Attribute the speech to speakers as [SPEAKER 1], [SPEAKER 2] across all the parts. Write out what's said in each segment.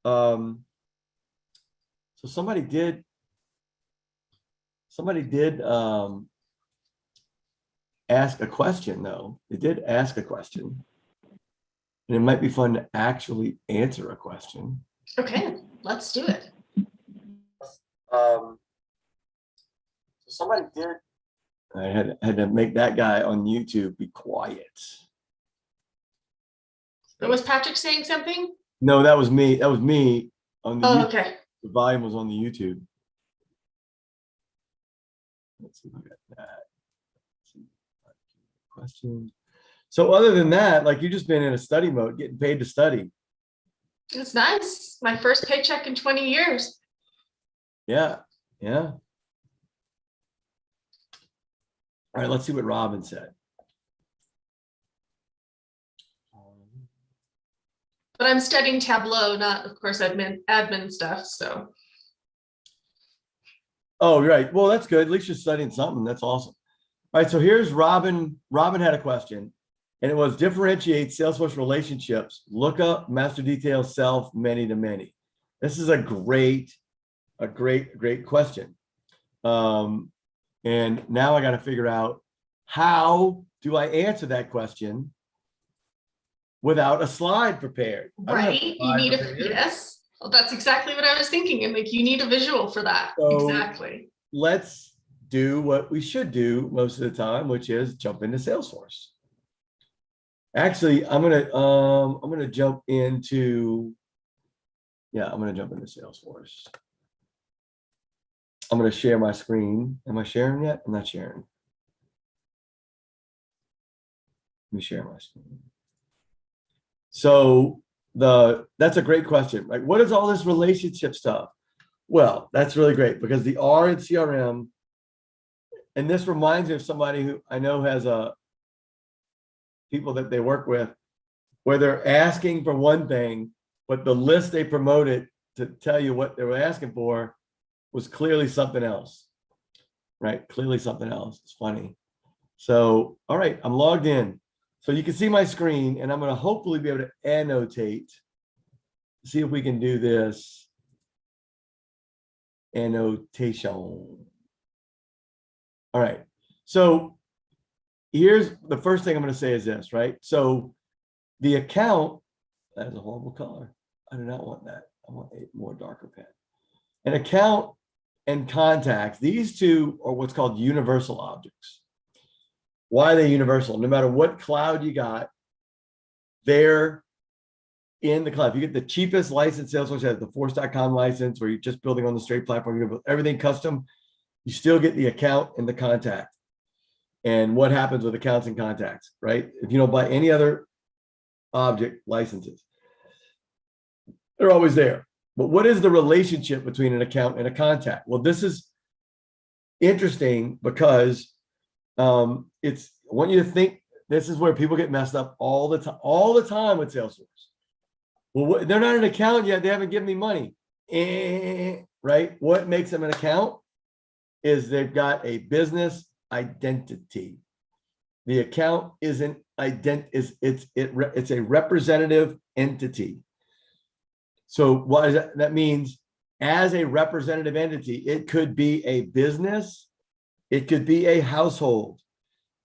[SPEAKER 1] So somebody did ask a question though. They did ask a question. And it might be fun to actually answer a question.
[SPEAKER 2] Okay, let's do it.
[SPEAKER 1] So somebody did. I had to make that guy on YouTube be quiet.
[SPEAKER 2] Was Patrick saying something?
[SPEAKER 1] No, that was me. That was me on the
[SPEAKER 2] Oh,
[SPEAKER 1] YouTube.
[SPEAKER 2] okay.
[SPEAKER 1] The volume was on the YouTube. Let's see if I got that. Questions. So other than that, like you've just been in a study mode, getting paid to study.
[SPEAKER 2] It's nice. My first paycheck in 20 years.
[SPEAKER 1] Yeah, yeah. All right, let's see what Robin said.
[SPEAKER 2] But I'm studying Tableau, not, of course, admin stuff. So.
[SPEAKER 1] Oh, right. Well, that's good. At least you're studying something. That's awesome. All right, so here's Robin. Robin had a question, and it was differentiate Salesforce relationships, lookup, master detail, self, many to many. This is a great question. And now I got to figure out how do I answer that question without a slide prepared.
[SPEAKER 2] Right. You need a, yes. Well, that's exactly what I was thinking. And like, you need a visual for that. So exactly.
[SPEAKER 1] Let's do what we should do most of the time, which is jump into Salesforce. Actually, I'm gonna jump into, I'm gonna jump into Salesforce. I'm gonna share my screen. Am I sharing yet? I'm not sharing. Let me share my screen. So that's a great question. Like, what is all this relationship stuff? Well, that's really great because the R in CRM, and this reminds me of somebody who I know has people that they work with, where they're asking for one thing, but the list they promoted to tell you what they were asking for was clearly something else, right? Clearly something else. It's funny. So, all right, I'm logged in. So you can see my screen, and I'm going to hopefully be able to annotate. See if we can do this. Annotation. All right. So here's the first thing I'm going to say is this, right? So the account, that is a horrible color. I do not want that. I want a more darker pen. An account and contacts, these two are what's called universal objects. Why are they universal? No matter what cloud you got, they're in the cloud. If you get the cheapest license, Salesforce has the force.com license, where you're just building on the straight platform, you build everything custom, you still get the account and the contact. And what happens with accounts and contacts, right? If you don't buy any other object licenses, they're always there. But what is the relationship between an account and a contact? Well, this is interesting because I want you to think this is where people get messed up all the time with Salesforce. Well, they're not an account yet. They haven't given me money. Right? What makes them an account is they've got a business identity. The account isn't it's a representative entity. So what is that? That means as a representative entity, it could be a business, it could be a household,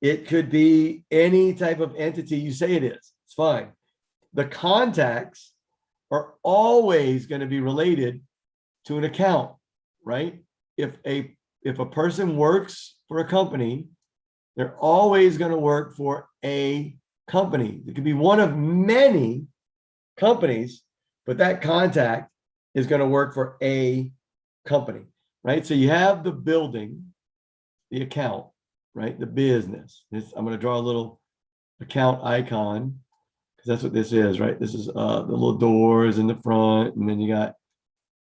[SPEAKER 1] it could be any type of entity you say it is. It's fine. The contacts are always going to be related to an account, right? If a person works for a company, they're always going to work for a company. It could be one of many companies, but that contact is going to work for a company, right? So you have the building, the account, right? The business. I'm going to draw a little account icon because that's what this is, right? This is the little doors in the front, and then you got,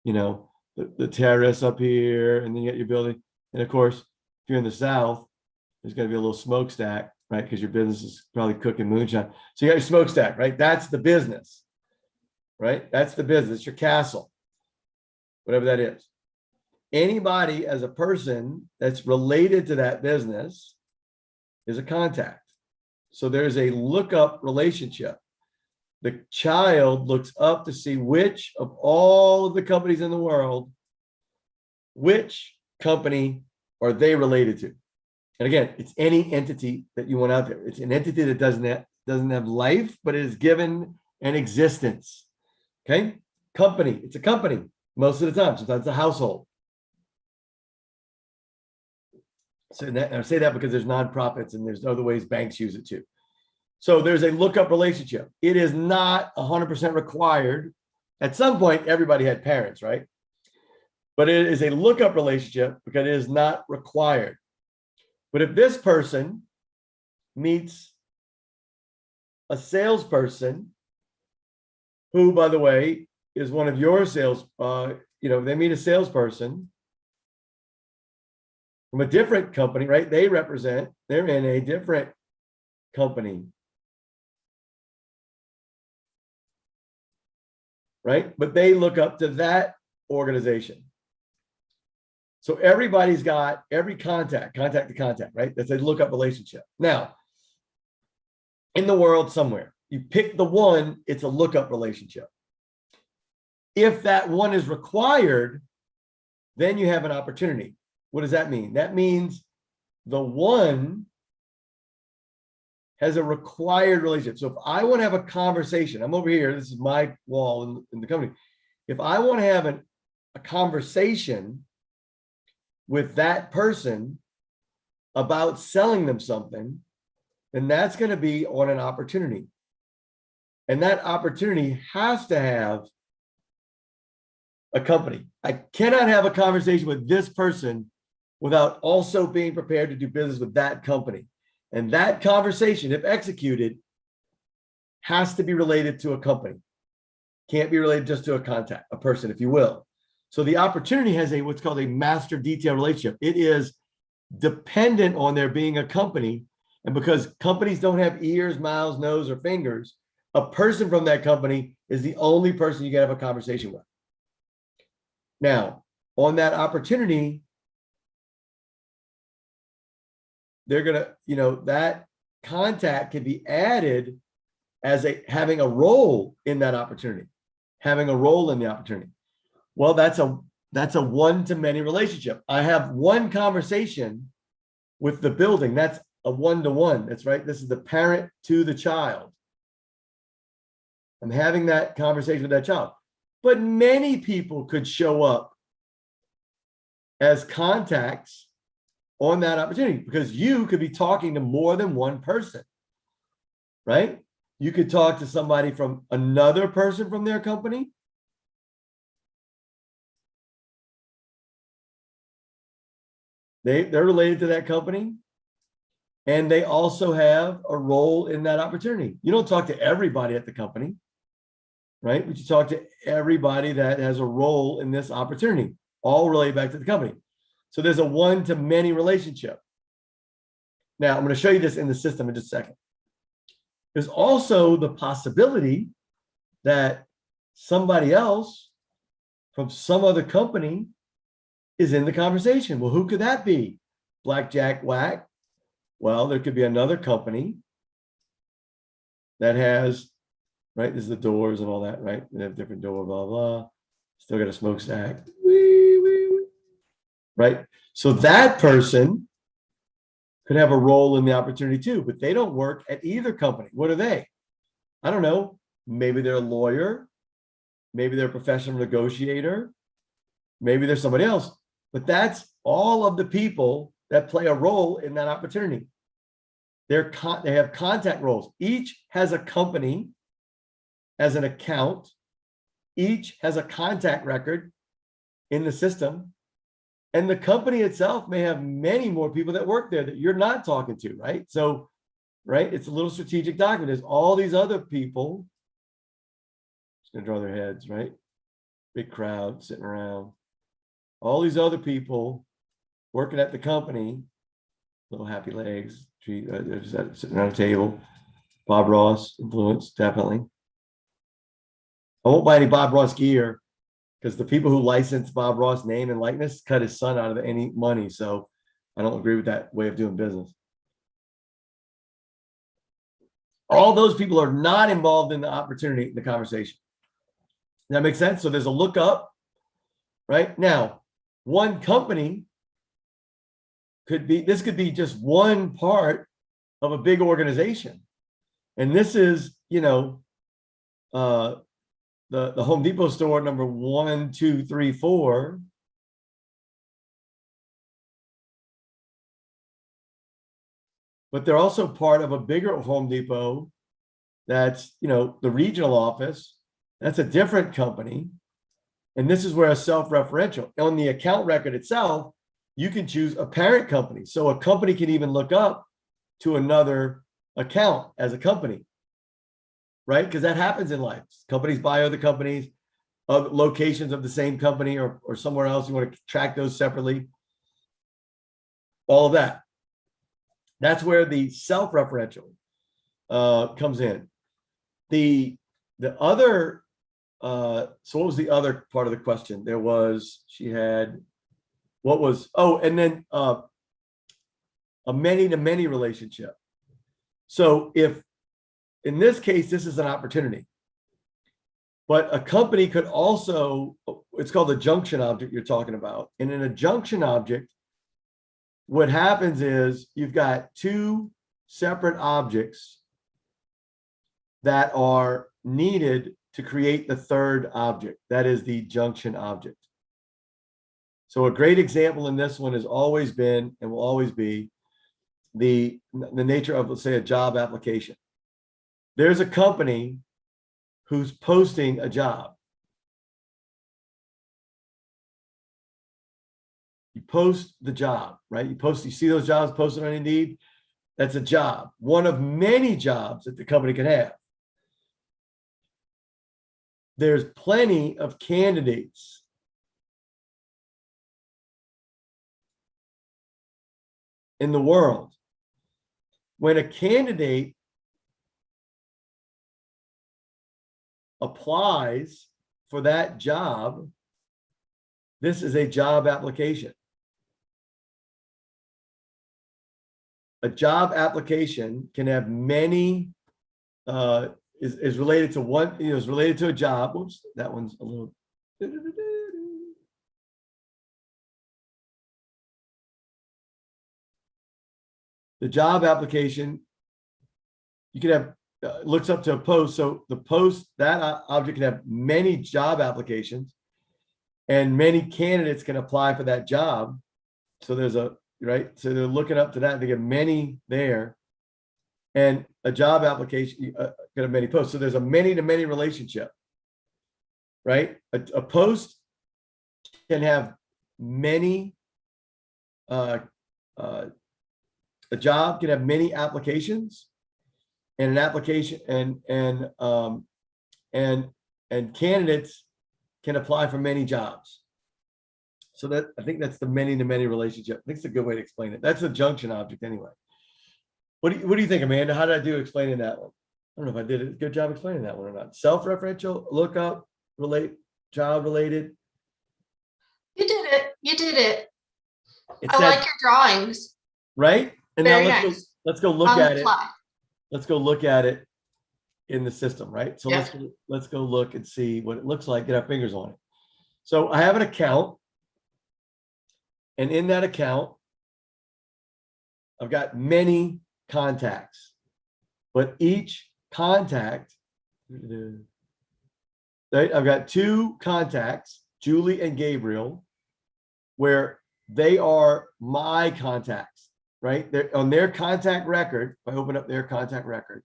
[SPEAKER 1] the terrace up here, and then you got your building. And of course, if you're in the South, there's going to be a little smokestack, right? Because your business is probably cooking moonshine. So you got your smokestack, right? That's the business, right? That's the business, your castle, whatever that is. Anybody as a person that's related to that business is a contact. So there's a lookup relationship. the child looks up to see which of all of the companies in the world, which company are they related to? And again, it's any entity that you want out there. It's an entity that doesn't have life, but it is given an existence. Okay, company. It's a company most of the time. Sometimes it's a household. So that, I say that because there's nonprofits and there's other ways banks use it too. So there's a lookup relationship. It is not 100% required. At some point, everybody had parents, right? But it is a lookup relationship because it is not required. But if this person meets a salesperson, who, by the way, is one of your sales, they meet a salesperson from a different company, right? They're in a different company, right? But they look up to that organization. So everybody's got every contact to contact, right? That's a lookup relationship. Now, in the world somewhere, you pick the one, it's a lookup relationship. If that one is required, then you have an opportunity. What does that mean? That means the one has a required relationship. So if I want to have a conversation, I'm over here, this is my wall in the company. If I want to have a conversation with that person about selling them something, then that's going to be on an opportunity. And that opportunity has to have a company. I cannot have a conversation with this person without also being prepared to do business with that company. And that conversation, if executed, has to be related to a company. Can't be related just to a contact, a person, if you will. So the opportunity has what's called a master detail relationship. It is dependent on there being a company. And because companies don't have ears, mouths, nose, or fingers, a person from that company is the only person you can have a conversation with. Now, on that opportunity, they're going to, that contact can be added as having a role in that opportunity, having a role in the opportunity. Well, that's a one-to-many relationship. I have one conversation with the building. That's a one-to-one. That's right. This is the parent to the child. I'm having that conversation with that child. But many people could show up as contacts on that opportunity because you could be talking to more than one person, right? You could talk to somebody from another person from their company. They're related to that company. And they also have a role in that opportunity. You don't talk to everybody at the company, right? But you talk to everybody that has a role in this opportunity, all related back to the company. So there's a one-to-many relationship. Now, I'm going to show you this in the system in just a second. There's also the possibility that somebody else from some other company is in the conversation. Well, who could that be? Blackjack Whack. Well, there could be another company that has, right? This is the doors and all that, right? They have different door, blah, blah. Still got a smokestack. Right? So that person could have a role in the opportunity too, but they don't work at either company. What are they? I don't know. Maybe they're a lawyer. Maybe they're a professional negotiator. Maybe there's somebody else. But that's all of the people that play a role in that opportunity. They have contact roles. Each has a company as an account. Each has a contact record in the system. And the company itself may have many more people that work there that you're not talking to, right? So, right, it's a little strategic document. There's all these other people. Just gonna draw their heads, right? Big crowd sitting around. All these other people working at the company, little happy legs, they're just sitting around a table. Bob Ross influence, definitely. I won't buy any Bob Ross gear because the people who license Bob Ross name and likeness cut his son out of any money. So I don't agree with that way of doing business. All those people are not involved in the opportunity, the conversation. Does that make sense? So there's a lookup, right? Now, one company could be, this could be just one part of a big organization. And this is, you know, the Home Depot store number 1, 2, 3, 4. But they're also part of a bigger Home Depot that's, you know, the regional office. That's a different company. And this is where a self-referential. On the account record itself, you can choose a parent company. So a company can even look up to another account as a company, right? Because that happens in life. Companies buy other companies, of locations of the same company or somewhere else. You want to track those separately. All of that. That's where the self-referential comes in. The other, so what was the other part of the question? There was, she had, what was, oh, and then a many-to-many relationship. So if, in this case, this is an opportunity, but a company could also, it's called the junction object you're talking about. And in a junction object, what happens is you've got two separate objects that are needed to create the third object. That is the junction object. So a great example in this one has always been and will always be the nature of, let's say, a job application. There's a company who's posting a job. You post the job, right? You see those jobs posted on Indeed? That's a job, one of many jobs that the company can have. There's plenty of candidates in the world. When a candidate applies for that job, this is a job application. A job application can have many, is related to one, you know, is related to a job. Oops, that one's a little. The job application, you can have, looks up to a post. So the post, that object can have many job applications and many candidates can apply for that job. So there's a, right? So they're looking up to that. They get many there. And a job application can have many posts. So there's a many-to-many relationship, right? A post can have many, a job can have many applications, and an application and candidates can apply for many jobs. So that, I think that's the many-to-many relationship. I think it's a good way to explain it. That's a junction object anyway. What do you think, Amanda? How did I do explaining that one? I don't know if I did a good job explaining that one or not. Self-referential, lookup, relate, job related.
[SPEAKER 2] You did it. You did it.
[SPEAKER 1] It's
[SPEAKER 2] I like your drawings.
[SPEAKER 1] right. And
[SPEAKER 2] Very
[SPEAKER 1] now
[SPEAKER 2] nice.
[SPEAKER 1] let's go look
[SPEAKER 2] On the
[SPEAKER 1] at it.
[SPEAKER 2] fly.
[SPEAKER 1] Let's go look at it in the system, right? So
[SPEAKER 2] Yeah.
[SPEAKER 1] let's go look and see what it looks like. Get our fingers on it. So I have an account, and in that account, I've got many contacts, but each contact, right? I've got two contacts, Julie and Gabriel, where they are my contacts, right? They're on their contact record. If I open up their contact record,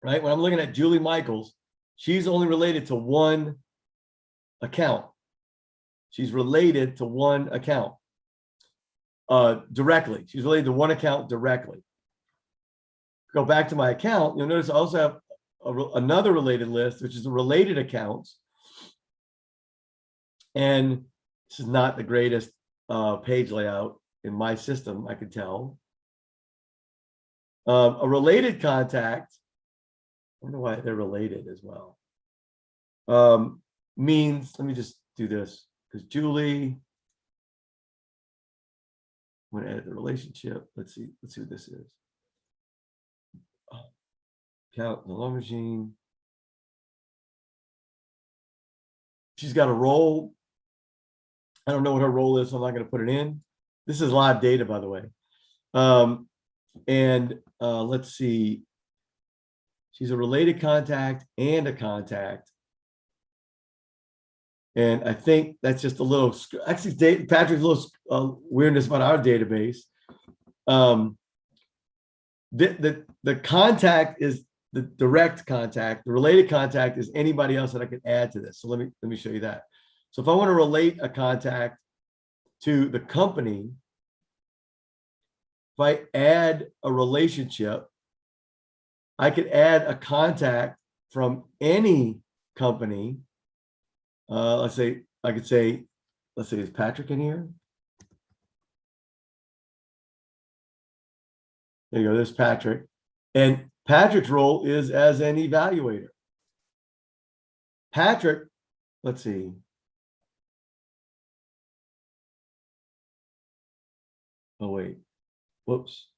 [SPEAKER 1] right? When I'm looking at Julie Michaels, she's only related to one account. She's related to one account directly. She's related to one account directly. Go back to my account. You'll notice I also have another related list, which is the related accounts. And this is not the greatest page layout in my system, I can tell. A related contact wonder why they're related as well. Means, let me just do this because Julie, I'm going to edit the relationship. Let's see what this is. Count the loan machine. She's got a role. I don't know what her role is, so I'm not going to put it in. This is live data, by the way. Let's see. She's a related contact and a contact. And I think that's just a little, actually, Patrick's a little weirdness about our database. The contact is the direct contact. The related contact is anybody else that I could add to this. So let me show you that. So if I want to relate a contact to the company, if I add a relationship, I could add a contact from any company. Let's say, I could say, let's say, is Patrick in here? There you go, there's Patrick. And Patrick's role is as an evaluator. Patrick, let's see. Oh, wait. Whoops.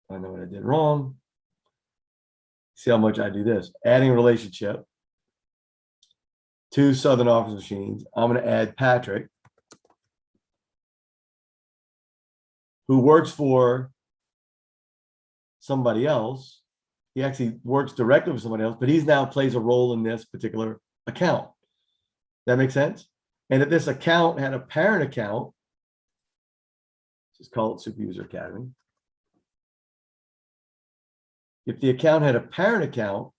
[SPEAKER 1] I know what I did wrong. See how much I do this. Adding a relationship to Southern Office Machines. I'm going to add Patrick, who works for somebody else. He actually works directly with somebody else, but he's now plays a role in this particular account. That makes sense? And if this account had a parent account, just call it SuperUser Academy. If the account had a parent account,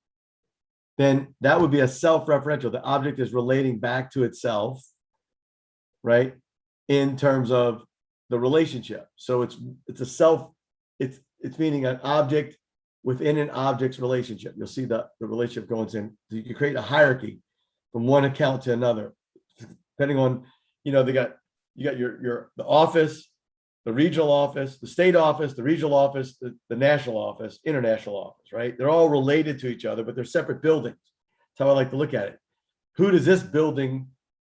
[SPEAKER 1] then that would be a self-referential. The object is relating back to itself, right? In terms of the relationship. So it's a self, it's meaning an object within an object's relationship. You'll see the relationship going in. You can create a hierarchy from one account to another, depending on, you got the office, the regional office, the state office, the regional office, the national office, international office, right? They're all related to each other, but they're separate buildings. That's how I like to look at it. Who does this building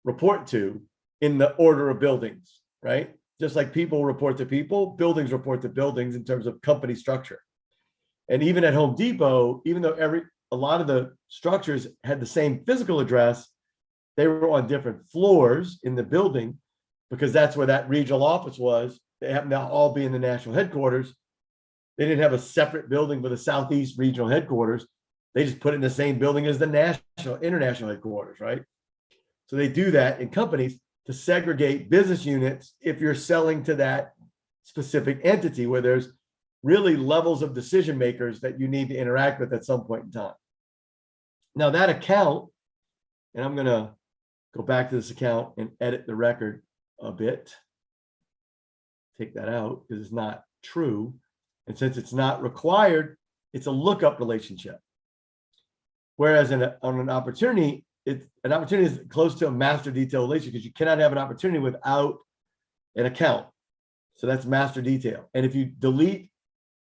[SPEAKER 1] report to in the order of buildings, right? Just like people report to people, buildings report to buildings in terms of company structure. And even at Home Depot, even though a lot of the structures had the same physical address, they were on different floors in the building because that's where that regional office was. They happen to all be in the national headquarters. They didn't have a separate building for the Southeast regional headquarters. They just put it in the same building as the international headquarters, right? So they do that in companies to segregate business units if you're selling to that specific entity where there's really levels of decision makers that you need to interact with at some point in time. Now that account, and I'm going to go back to this account and edit the record a bit. Take that out because it's not true. And since it's not required, it's a lookup relationship. Whereas on an opportunity, an opportunity is close to a master detail relationship because you cannot have an opportunity without an account. So that's master detail. And if you delete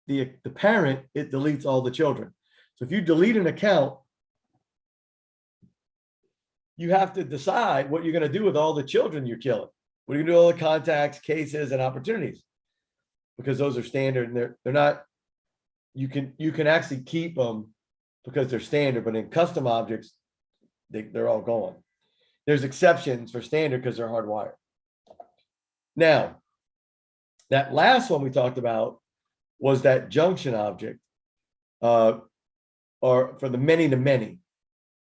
[SPEAKER 1] the parent, it deletes all the children. So if you delete an account, you have to decide what you're going to do with all the children you're killing. What are you going to do with all the contacts, cases, and opportunities? Because those are standard and they're not, you can actually keep them because they're standard, but in custom objects, they're all gone. There's exceptions for standard because they're hardwired. Now, that last one we talked about was that junction object, or for the many to many.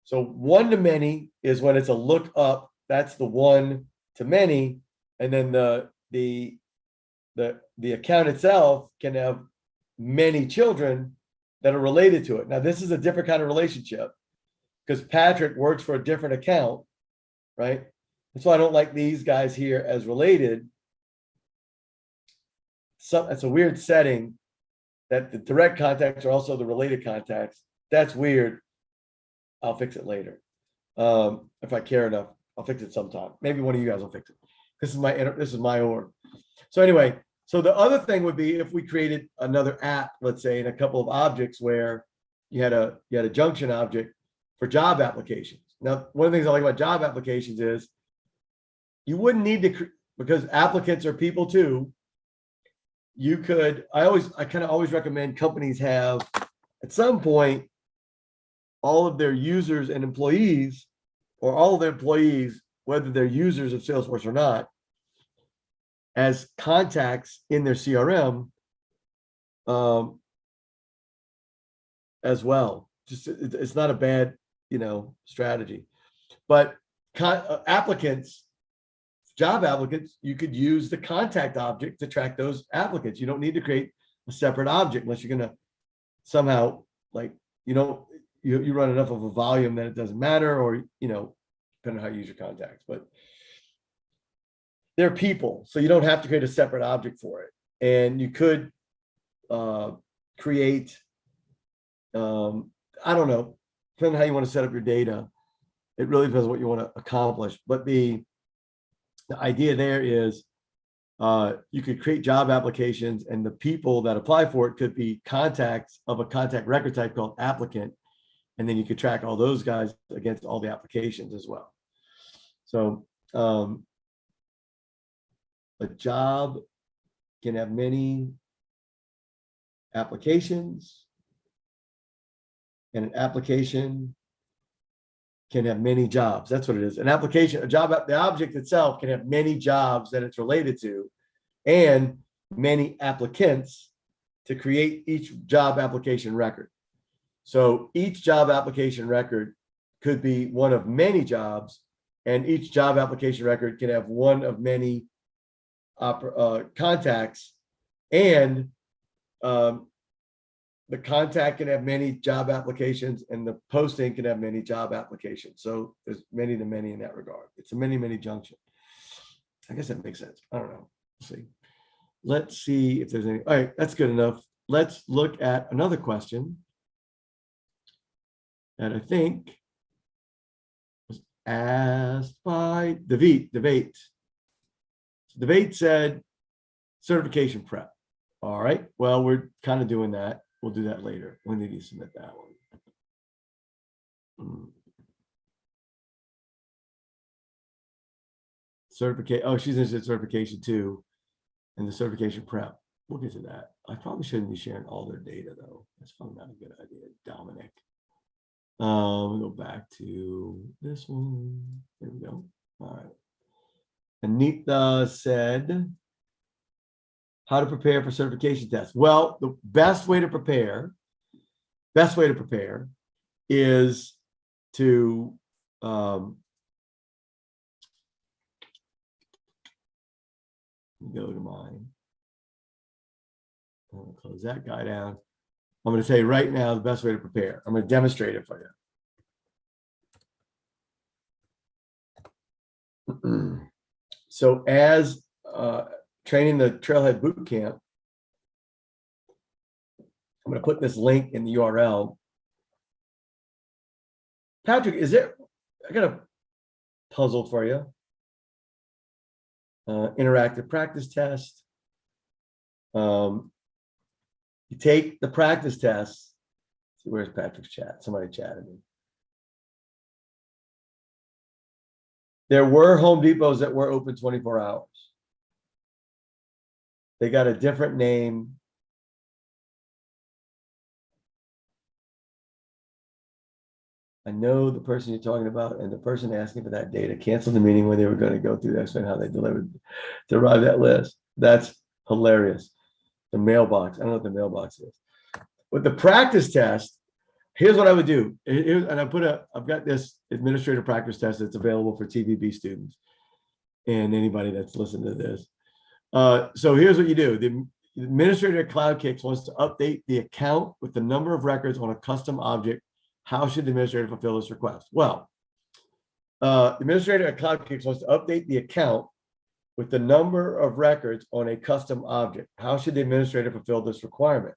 [SPEAKER 1] So one to many is when it's a look up. That's the one to many, and then the account itself can have many children that are related to it. Now this is a different kind of relationship because Patrick works for a different account, right? That's why I don't like these guys here as related. So it's a weird setting that the direct contacts are also the related contacts. That's weird. I'll fix it later. If I care enough, I'll fix it sometime. Maybe one of you guys will fix it. This is my org. So anyway, so the other thing would be if we created another app, let's say, in a couple of objects where you had a junction object for job applications. Now, one of the things I like about job applications is you wouldn't need to, because applicants are people too. You could, I kind of always recommend companies have at some point all of their users and employees, or all of their employees, whether they're users of Salesforce or not, as contacts in their CRM as well. Just it's not a bad, strategy. But applicants, job applicants, you could use the contact object to track those applicants. You don't need to create a separate object unless you're going to somehow, like, you run enough of a volume that it doesn't matter, or, depending on how you use your contacts. But they're people, so you don't have to create a separate object for it. And you could create, I don't know, depending on how you want to set up your data. It really depends on what you want to accomplish. But the idea there is you could create job applications, and the people that apply for it could be contacts of a contact record type called applicant. And then you could track all those guys against all the applications as well. So a job can have many applications, and an application can have many jobs. That's what it is. An application, a job, the object itself can have many jobs that it's related to, and many applicants to create each job application record. So each job application record could be one of many jobs, and each job application record can have one of many contacts, and the contact can have many job applications, and the posting can have many job applications. So there's many to many in that regard. It's a many junction. I guess that makes sense. I don't know. Let's see. Let's see if there's any. All right, that's good enough. Let's look at another question that I think was asked by David. David said certification prep. All right, well, we're kind of doing that. We'll do that later. When did you submit that one? Certification. Oh, she's interested in certification too, and the certification prep. We'll get to that. I probably shouldn't be sharing all their data though. That's probably not a good idea, Dominic. We'll go back to this one. There we go. All right. Anita said, how to prepare for certification tests. Well, the best way to prepare is to go to mine. I'm going to close that guy down. I'm going to say right now the best way to prepare. I'm going to demonstrate it for you. So as training the Trailhead Bootcamp, I'm going to put this link in the URL. Patrick, I got a puzzle for you. Interactive practice test. You take the practice test. See, where's Patrick's chat? Somebody chatted me. There were Home Depots that were open 24 hours. They got a different name. I know the person you're talking about, and the person asking for that data canceled the meeting when they were going to go through that, explain how they derived that list. That's hilarious. The mailbox. I don't know what the mailbox is. With the practice test, here's what I would do. And I've got this administrative practice test that's available for TVB students and anybody that's listening to this. So here's what you do. The administrator at CloudKicks wants to update the account with the number of records on a custom object. How should the administrator fulfill this request? Well, the administrator at CloudKicks wants to update the account with the number of records on a custom object. How should the administrator fulfill this requirement?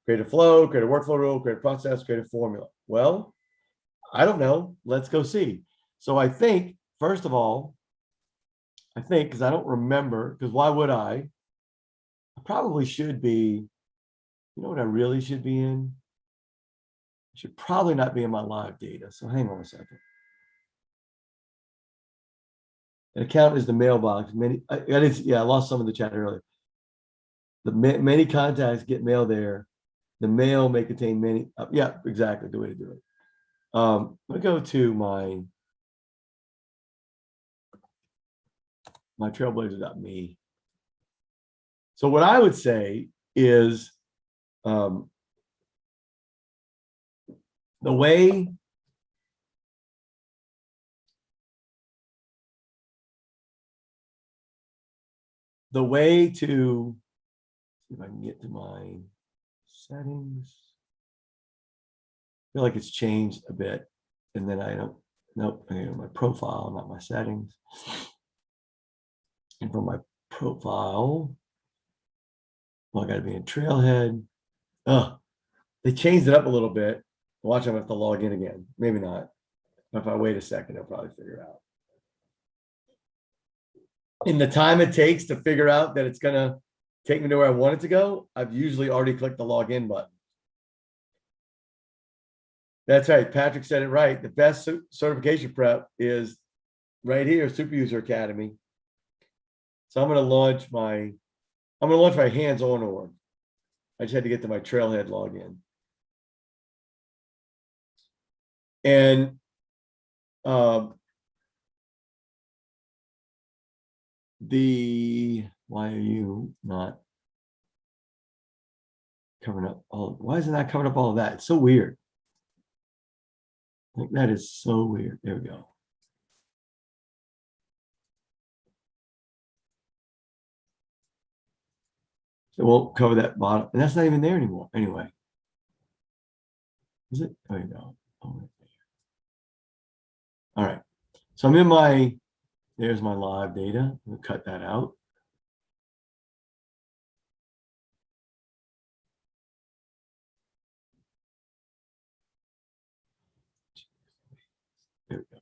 [SPEAKER 1] Create a flow, create a workflow rule, create a process, create a formula. Well, I don't know. Let's go see. So I think, first of all, because I don't remember, because why would I? I probably should be, you know what I really should be in? should probably not be in my live data. So hang on a second. An account is the mailbox. I lost some of the chat earlier. The many contacts get mail there. The mail may contain many. Yeah, exactly the way to do it. I'm gonna go to my trailblazer.me. So what I would say is the way to see if I can get to my settings. I feel like it's changed a bit, and then I don't. Nope, I go to my profile, not my settings. And from my profile, well, I got to be in Trailhead. Oh, they changed it up a little bit. Watch, I'm gonna have to log in again. Maybe not. But if I wait a second, I'll probably figure it out. In the time it takes to figure out that it's gonna take me to where I want it to go, I've usually already clicked the login button. That's right. Patrick said it right. The best certification prep is right here, SuperUser Academy. So I'm going to launch my hands-on org. I just had to get to my Trailhead login. And why are you not covering up why is it not covering up all of that? It's so weird. Like, that is so weird. There we go. It won't cover that bottom, and that's not even there anymore. Anyway, is it? There you go. Oh, all right. So I'm in there's my live data. I'm gonna cut that out. There we go.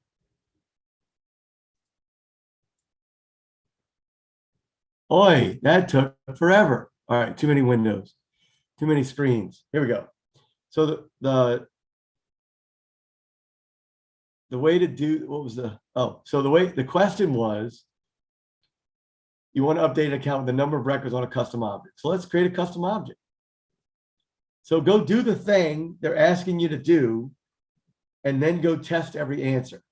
[SPEAKER 1] Oi, that took forever. All right, too many windows, too many screens. Here we go. So the way to do, what was so the question was, you want to update an account with the number of records on a custom object. So let's create a custom object. So go do the thing they're asking you to do, and then go test every answer,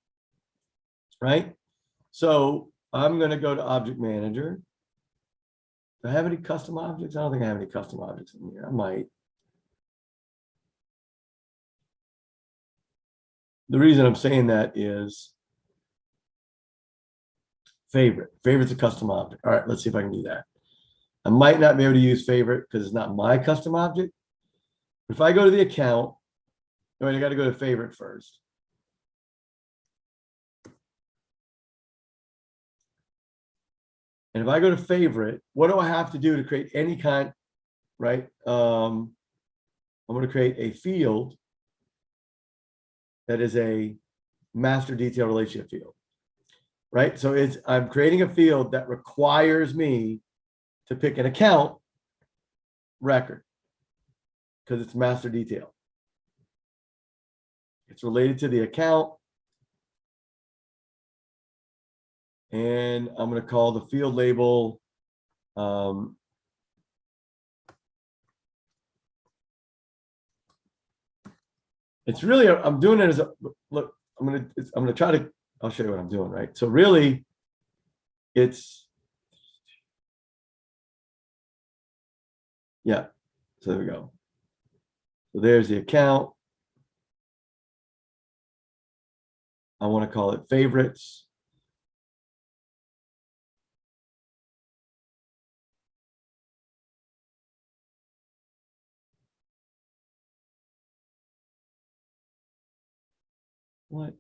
[SPEAKER 1] right? So I'm going to go to Object Manager. Do I have any custom objects? I don't think I have any custom objects in here. I might. The reason I'm saying that is favorite. Favorite's a custom object. All right, let's see if I can do that. I might not be able to use favorite because it's not my custom object. If I go to the account, I got to go to favorite first. And if I go to favorite, what do I have to do to create any kind, right? I'm going to create a field that is a master detail relationship field, right? So I'm creating a field that requires me to pick an account record because it's master detail. It's related to the account. And I'm going to call the field label it's really, I'm doing it as a, look, I'm going to try to, I'll show you what I'm doing, right? So really it's, yeah, so there we go. So there's the account. I want to call it favorites. What?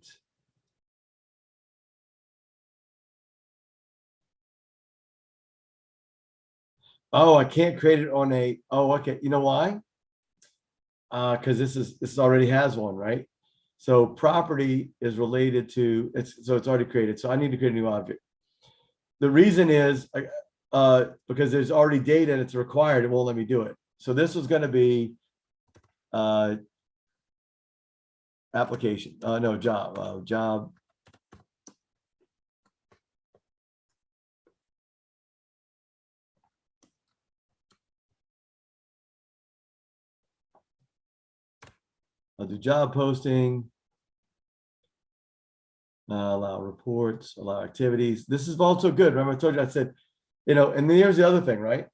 [SPEAKER 1] Oh, I can't create it on a, oh, okay. You know why? Because this already has one, right? So property is related to, it's already created. So I need to create a new object. The reason is because there's already data and it's required, it won't let me do it. So this was going to be application, no, job. I'll do job posting. Allow reports, allow activities. This is also good. Remember I told you, I said, and then here's the other thing, right?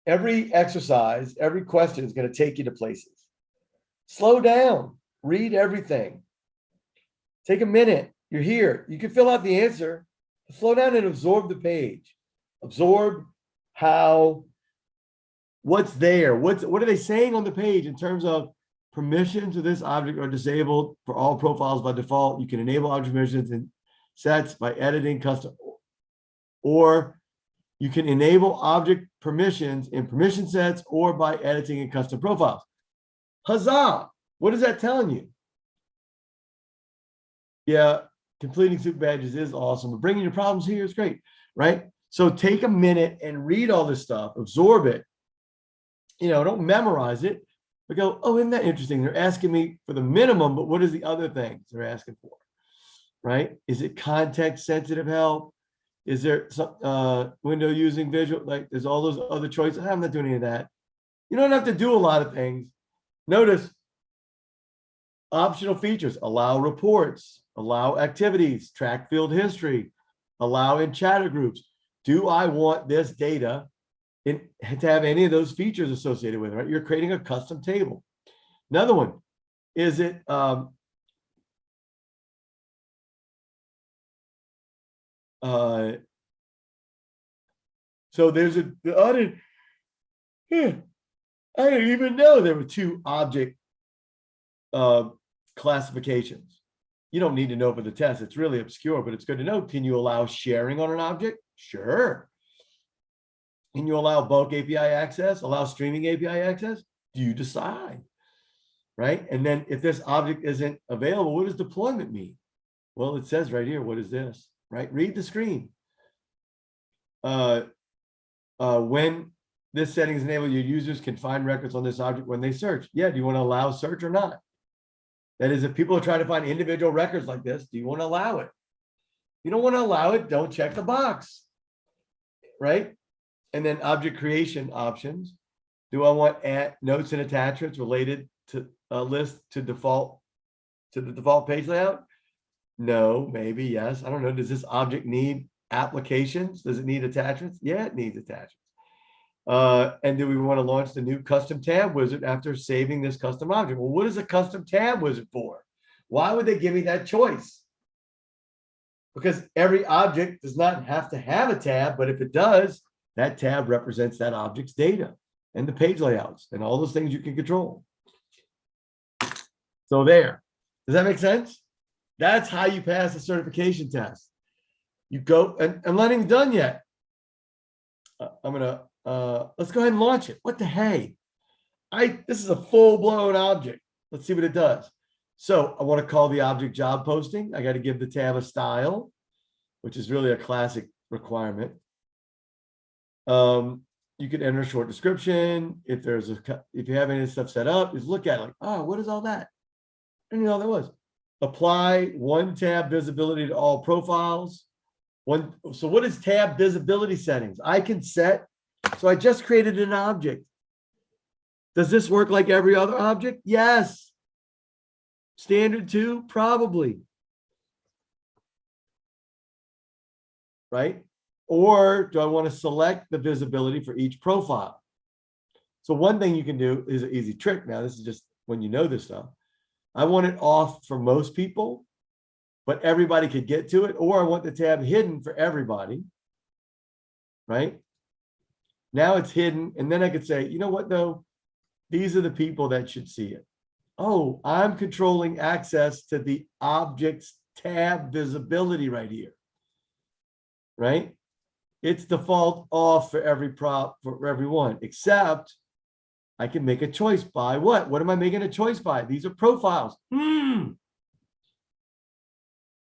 [SPEAKER 1] Every exercise, every question is going to take you to places. Slow down, read everything. Take a minute. You're here. You can fill out the answer. Slow down and absorb the page. Absorb what's there. What are they saying on the page in terms of permissions of this object are disabled for all profiles by default. You can enable object permissions and sets by editing custom, or you can enable object permissions in permission sets or by editing in custom profiles. Huzzah! What is that telling you? Yeah, completing super badges is awesome, but bringing your problems here is great, right? So take a minute and read all this stuff, absorb it. Don't memorize it, but go, oh, isn't that interesting? They're asking me for the minimum, but what is the other things they're asking for, right? Is it context sensitive help? Is there some window using visual? Like there's all those other choices. I'm not doing any of that. You don't have to do a lot of things. Notice optional features: allow reports, allow activities, track field history, allow in chatter groups. Do I want this data to have any of those features associated with it, right? You're creating a custom table. Another one, is it so there's the audit. I didn't even know there were two object classifications. You don't need to know for the test. It's really obscure, but it's good to know. Can you allow sharing on an object? Sure. Can you allow bulk API access? Allow streaming API access? Do you decide? Right? And then if this object isn't available, what does deployment mean? Well, it says right here, what is this? Right? Read the screen. When this setting is enabled, your users can find records on this object when they search. Yeah, do you want to allow search or not? That is, if people are trying to find individual records like this, do you want to allow it? If you don't want to allow it, don't check the box. Right? And then object creation options. Do I want add notes and attachments related to a list to the default page layout? No, maybe, yes. I don't know. Does this object need applications? Does it need attachments? Yeah, it needs attachments. And do we want to launch the new custom tab wizard after saving this custom object? Well, what is a custom tab wizard for? Why would they give me that choice? Because every object does not have to have a tab, but if it does, that tab represents that object's data and the page layouts and all those things you can control. So there. Does that make sense? That's how you pass the certification test. You go, and I'm not even done yet. I'm gonna let's go ahead and launch it. What the hey? This is a full-blown object. Let's see what it does. So I want to call the object job posting. I got to give the tab a style, which is really a classic requirement. You can enter a short description. If you have any stuff set up, just look at it like, oh, what is all that? I didn't know that was. Apply one tab visibility to all profiles. So what is tab visibility settings? I can set, so I just created an object. Does this work like every other object? Yes. Standard 2, probably. Right? Or do I want to select the visibility for each profile? So one thing you can do is an easy trick. Now, this is just when you know this stuff. I want it off for most people, but everybody could get to it, or I want the tab hidden for everybody, right? Now it's hidden, and then I could say, you know what, though? These are the people that should see it. Oh, I'm controlling access to the object's tab visibility right here, right? It's default off for everyone, except I can make a choice by what? What am I making a choice by? These are profiles.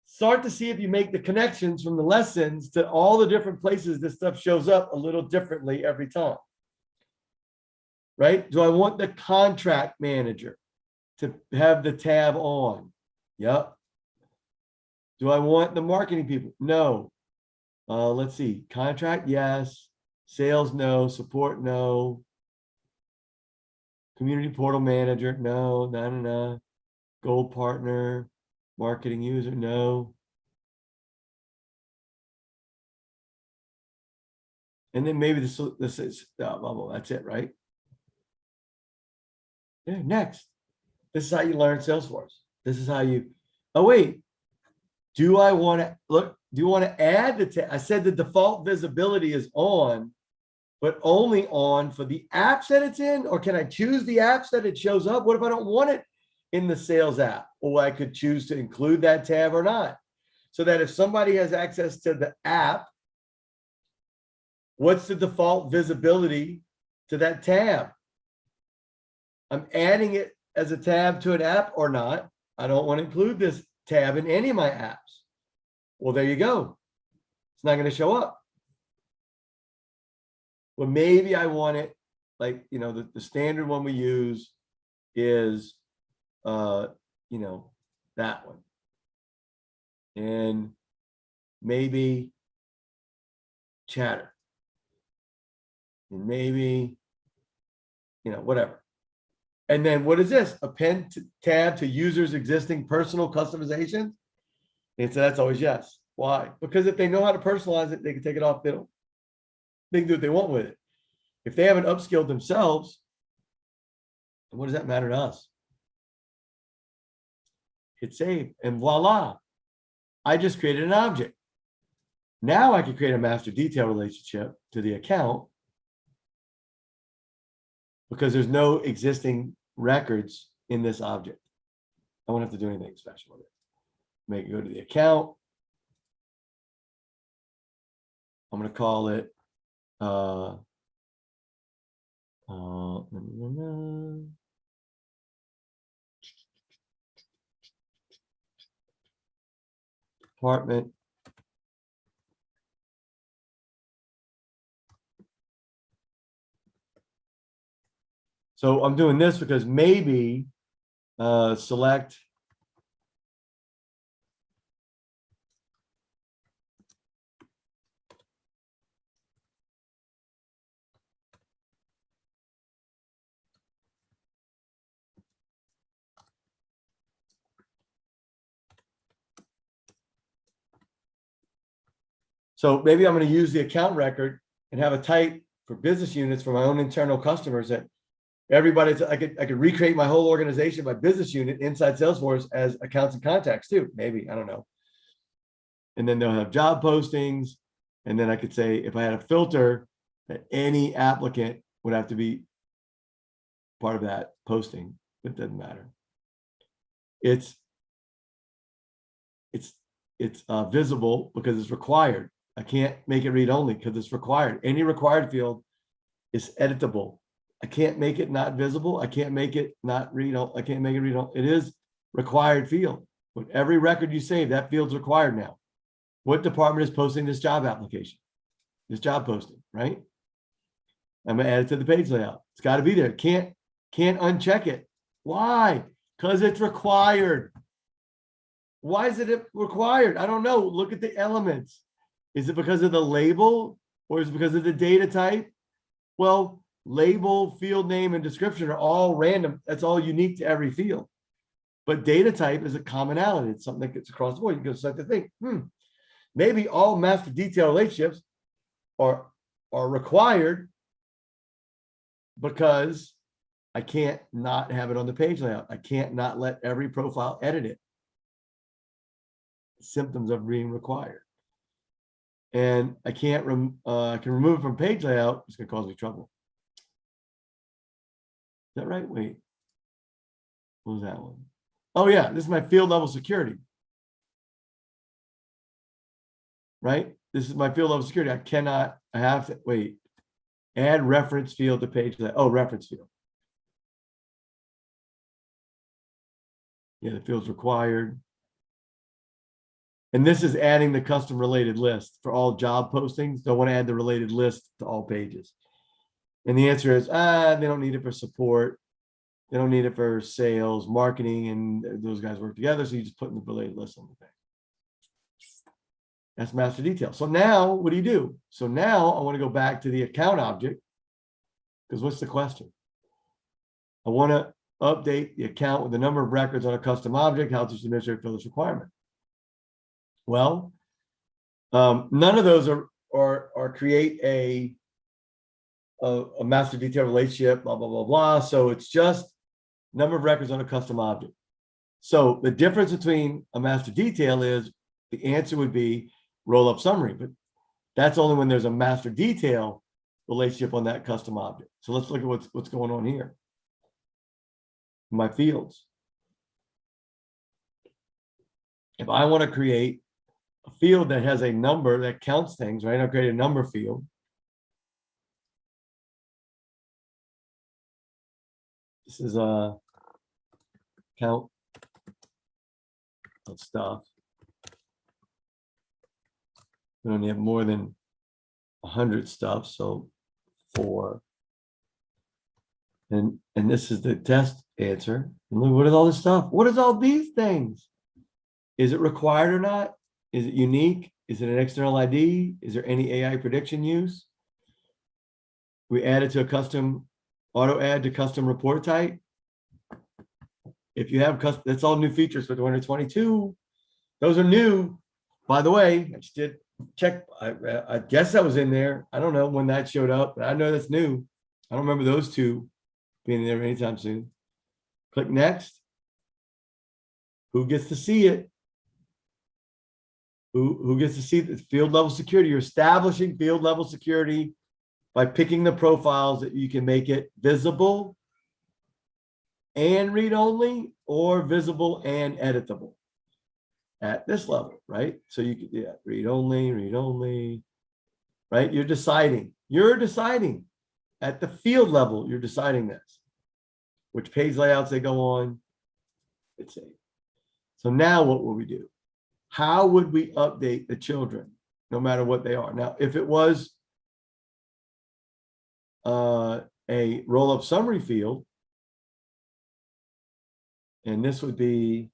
[SPEAKER 1] Start to see if you make the connections from the lessons to all the different places this stuff shows up a little differently every time. right? Do I want the contract manager to have the tab on? Yep. Do I want the marketing people? No. Let's see. Contract, yes. Sales, no. Support, no. Community portal manager, no. No. Gold partner, marketing user, no. And then maybe this is blah, that's it, right? Yeah, next. This is how you learn Salesforce. This is how you, oh wait, do I want to look, do you want to add the tab? I said the default visibility is on, but only on for the apps that it's in, or can I choose the apps that it shows up? What if I don't want it in the sales app? Or I could choose to include that tab or not. So that if somebody has access to the app, what's the default visibility to that tab? I'm adding it as a tab to an app or not. I don't want to include this tab in any of my apps. Well, there you go. It's not going to show up. Well, maybe I want it like, you know, the standard one we use is, you know, that one. And maybe chatter. And maybe, you know, whatever. And then what is this? Append tab to users' existing personal customizations? And so that's always yes. Why? Because if they know how to personalize it, they can take it off. They can do what they want with it. If they haven't upskilled themselves, then what does that matter to us? Hit save and voila. I just created an object. Now I can create a master detail relationship to the account because there's no existing records in this object. I won't have to do anything special with it. Make it go to the account. I'm going to call it department. So I'm doing this because maybe select so maybe I'm going to use the account record and have a type for business units for my own internal customers that everybody, I could recreate my whole organization by business unit inside Salesforce as accounts and contacts too. Maybe, I don't know. And then they'll have job postings. And then I could say, if I had a filter, that any applicant would have to be part of that posting. It doesn't matter. It's visible because it's required. I can't make it read only because it's required. Any required field is editable. I can't make it not visible. I can't make it not read. I can't make it read. It is required field. With every record you save, that field's required now. What department is posting this job application? This job posting, right? I'm gonna add it to the page layout. It's got to be there. Can't uncheck it. Why? Because it's required. Why is it required? I don't know. Look at the elements. Is it because of the label or is it because of the data type? Well, label, field name, and description are all random. That's all unique to every field. But data type is a commonality. It's something that gets across the board. You can start to think, maybe all master detail relationships are required because I can't not have it on the page layout. I can't not let every profile edit it. Symptoms of being required. And I can't, I can remove it from page layout. It's going to cause me trouble. Is that right? Wait. What was that one? Oh, yeah. This is my field level security. Right? This is my field level security. I have to, wait. Add reference field to page layout. Oh, reference field. Yeah, the field's required. And this is adding the custom related list for all job postings. Don't want to add the related list to all pages. And the answer is, they don't need it for support. They don't need it for sales, marketing, and those guys work together. So you just put in the related list on the thing. That's master detail. So now what do? So now I want to go back to the account object, because what's the question? I want to update the account with the number of records on a custom object. How does the administrator fill this requirement? Well, none of those are create a master detail relationship, blah, blah, blah, blah. So it's just number of records on a custom object. So the difference between a master detail is the answer would be roll-up summary, but that's only when there's a master detail relationship on that custom object. So let's look at what's going on here. My fields. If I want to create a field that has a number that counts things, right? I'll create a number field. This is a count of stuff. We only have more than 100 stuff, so 4. And this is the test answer. And look, what is all this stuff? What is all these things? Is it required or not? Is it unique? Is it an external ID? Is there any AI prediction use? We added to a custom auto add to custom report type. If you have custom, that's all new features for 2022. Those are new. By the way, I just did check. I guess that was in there. I don't know when that showed up, but I know that's new. I don't remember those two being there anytime soon. Click next. Who gets to see it? Who gets to see the field level security? You're establishing field level security by picking the profiles that you can make it visible and read only, or visible and editable at this level, right? So you can, yeah, read only, right? You're deciding at the field level, you're deciding this, which page layouts they go on. It's safe. So now what will we do? How would we update the children, no matter what they are? Now, if it was a roll-up summary field, and this would be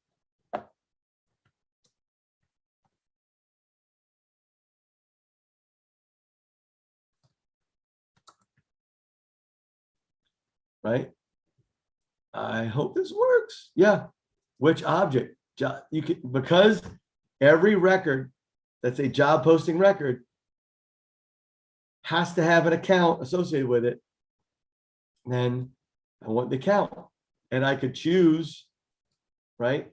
[SPEAKER 1] right. I hope this works. Yeah. Which object? You can, because every record that's a job posting record has to have an account associated with it. Then I want the count, and I could choose, right,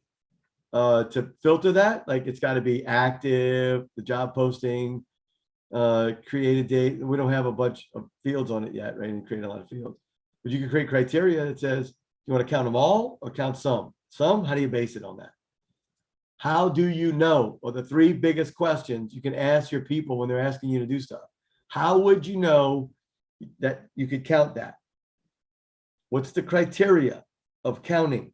[SPEAKER 1] to filter that. Like it's got to be active, the job posting, created date. We don't have a bunch of fields on it yet, right? And create a lot of fields, but you can create criteria that says you want to count them all or count some. Some, how do you base it on that? How do you know? Or the 3 biggest questions you can ask your people when they're asking you to do stuff. How would you know that you could count that? What's the criteria of counting?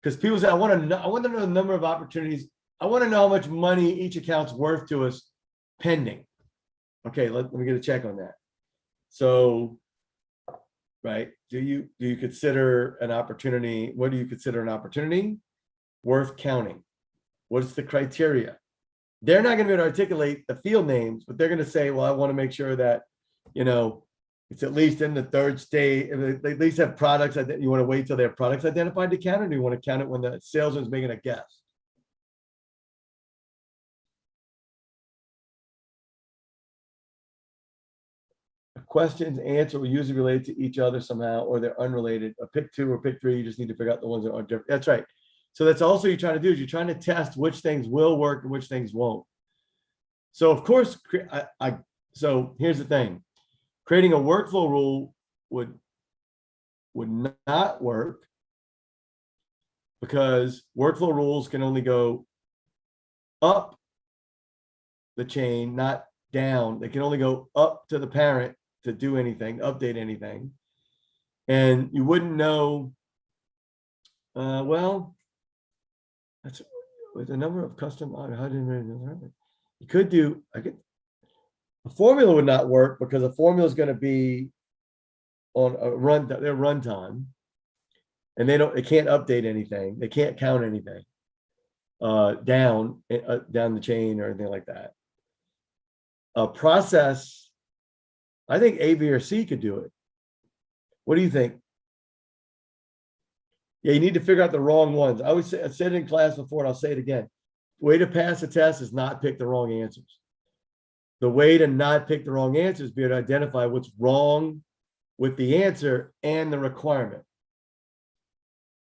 [SPEAKER 1] Because people say, I want to know the number of opportunities. I want to know how much money each account's worth to us pending. Okay, let me get a check on that. So, right, do you consider an opportunity? What do you consider an opportunity worth counting? What's the criteria? They're not going to be able to articulate the field names, but they're going to say, well, I want to make sure that, you know, it's at least in the 3rd stage. They at least have products. You want to wait till they have products identified to count it, or do you want to count it when the salesman's making a guess? Questions answer will usually relate to each other somehow, or they're unrelated. A pick 2 or pick 3, you just need to figure out the ones that aren't different. That's right. So that's also you're trying to do is you're trying to test which things will work and which things won't. So of course, so here's the thing. Creating a workflow rule would not work, because workflow rules can only go up the chain, not down. They can only go up to the parent to do anything, update anything. And you wouldn't know, well, that's with a number of custom, how did you could do, a formula would not work, because a formula is going to be on a run, their runtime, and they can't update anything. They can't count anything down the chain or anything like that. A process, I think A, B, or C could do it. What do you think? Yeah, you need to figure out the wrong ones. I said it in class before, and I'll say it again. Way to pass a test is not pick the wrong answers. The way to not pick the wrong answers is be able to identify what's wrong with the answer and the requirement.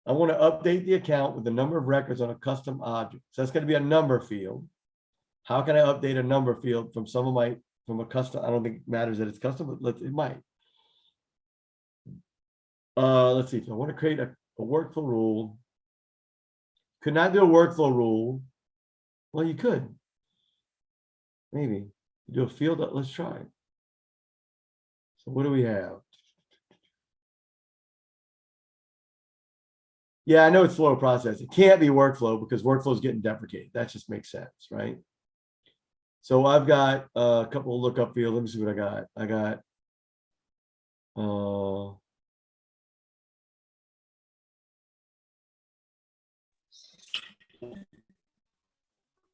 [SPEAKER 1] I want to update the account with the number of records on a custom object. So that's going to be a number field. How can I update a number field from from a custom? I don't think it matters that it's custom, but it might. Let's see. So I want to create a workflow rule. Could not do a workflow rule. Well, you could. Maybe. Do a field. Let's try it. So what do we have? Yeah, I know it's slow process. It can't be workflow because workflow is getting deprecated. That just makes sense, right? So I've got a couple of lookup fields. Let me see what I got. I got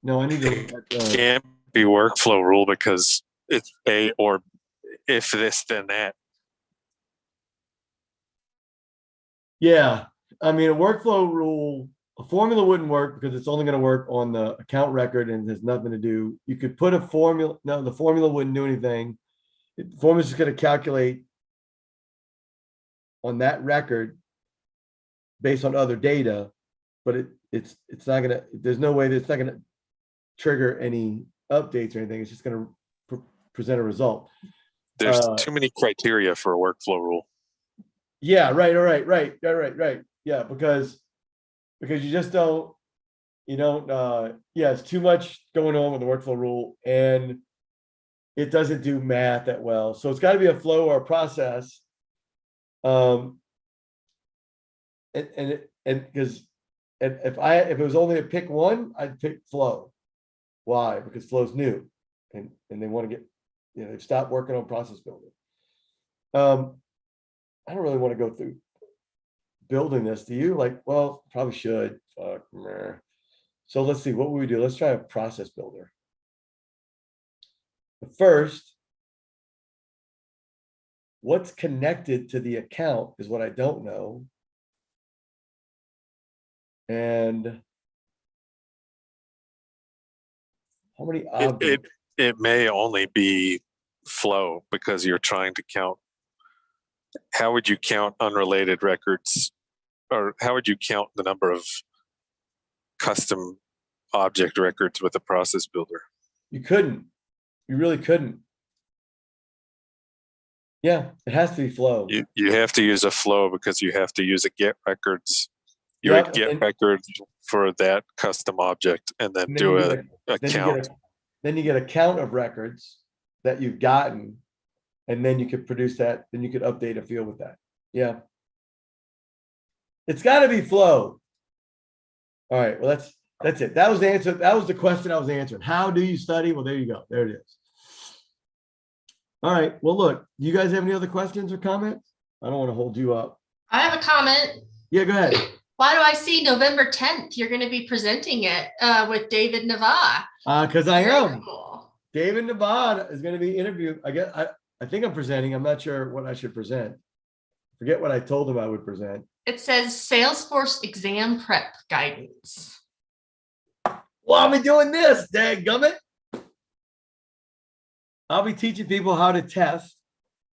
[SPEAKER 1] no, I need to look at
[SPEAKER 3] can't be workflow rule because it's a or if this then that.
[SPEAKER 1] yeah. I mean, a workflow rule, a formula wouldn't work because it's only going to work on the account record and there's nothing to do. You could put a formula. No, the formula wouldn't do anything. The formula is just going to calculate on that record based on other data, but it's not going to. There's no way that it's not going to trigger any updates or anything. It's just going to present a result.
[SPEAKER 3] There's too many criteria for a workflow rule.
[SPEAKER 1] Yeah, right. Yeah, because you just don't, it's too much going on with the workflow rule and it doesn't do math that well. So it's got to be a flow or a process. And because if it was only to pick one, I'd pick flow. Why? Because flow's new and they want to get, they've stopped working on process building. I don't really want to go through building this. Do you? Like, well, probably should. Fuck, meh. So let's see, what would we do? Let's try a process builder. But first, what's connected to the account is what I don't know. And how many objects?
[SPEAKER 3] It may only be flow because you're trying to count. How would you count unrelated records? Or how would you count the number of custom object records with a process builder?
[SPEAKER 1] You couldn't. You really couldn't. Yeah, it has to be flow.
[SPEAKER 3] You have to use a flow because you have to use a get records. You would get records for that custom object and then do a count.
[SPEAKER 1] Then you get a count of records that you've gotten, and then you could produce that. Then you could update a field with that. Yeah. It's got to be flow. All right. Well, that's it. That was the answer. That was the question I was answering. How do you study? Well, there you go. There it is. All right. Well, look, you guys have any other questions or comments? I don't want to hold you up.
[SPEAKER 2] I have a comment.
[SPEAKER 1] Yeah, go ahead.
[SPEAKER 2] Why do I see November 10th? You're going to be presenting it with David Nava.
[SPEAKER 1] Because I am.
[SPEAKER 2] Cool.
[SPEAKER 1] David Nava is going to be interviewed. I think I'm presenting. I'm not sure what I should present. Forget what I told him I would present.
[SPEAKER 2] It says Salesforce exam prep guidance.
[SPEAKER 1] Well, I'll be doing this, dadgummit. I'll be teaching people how to test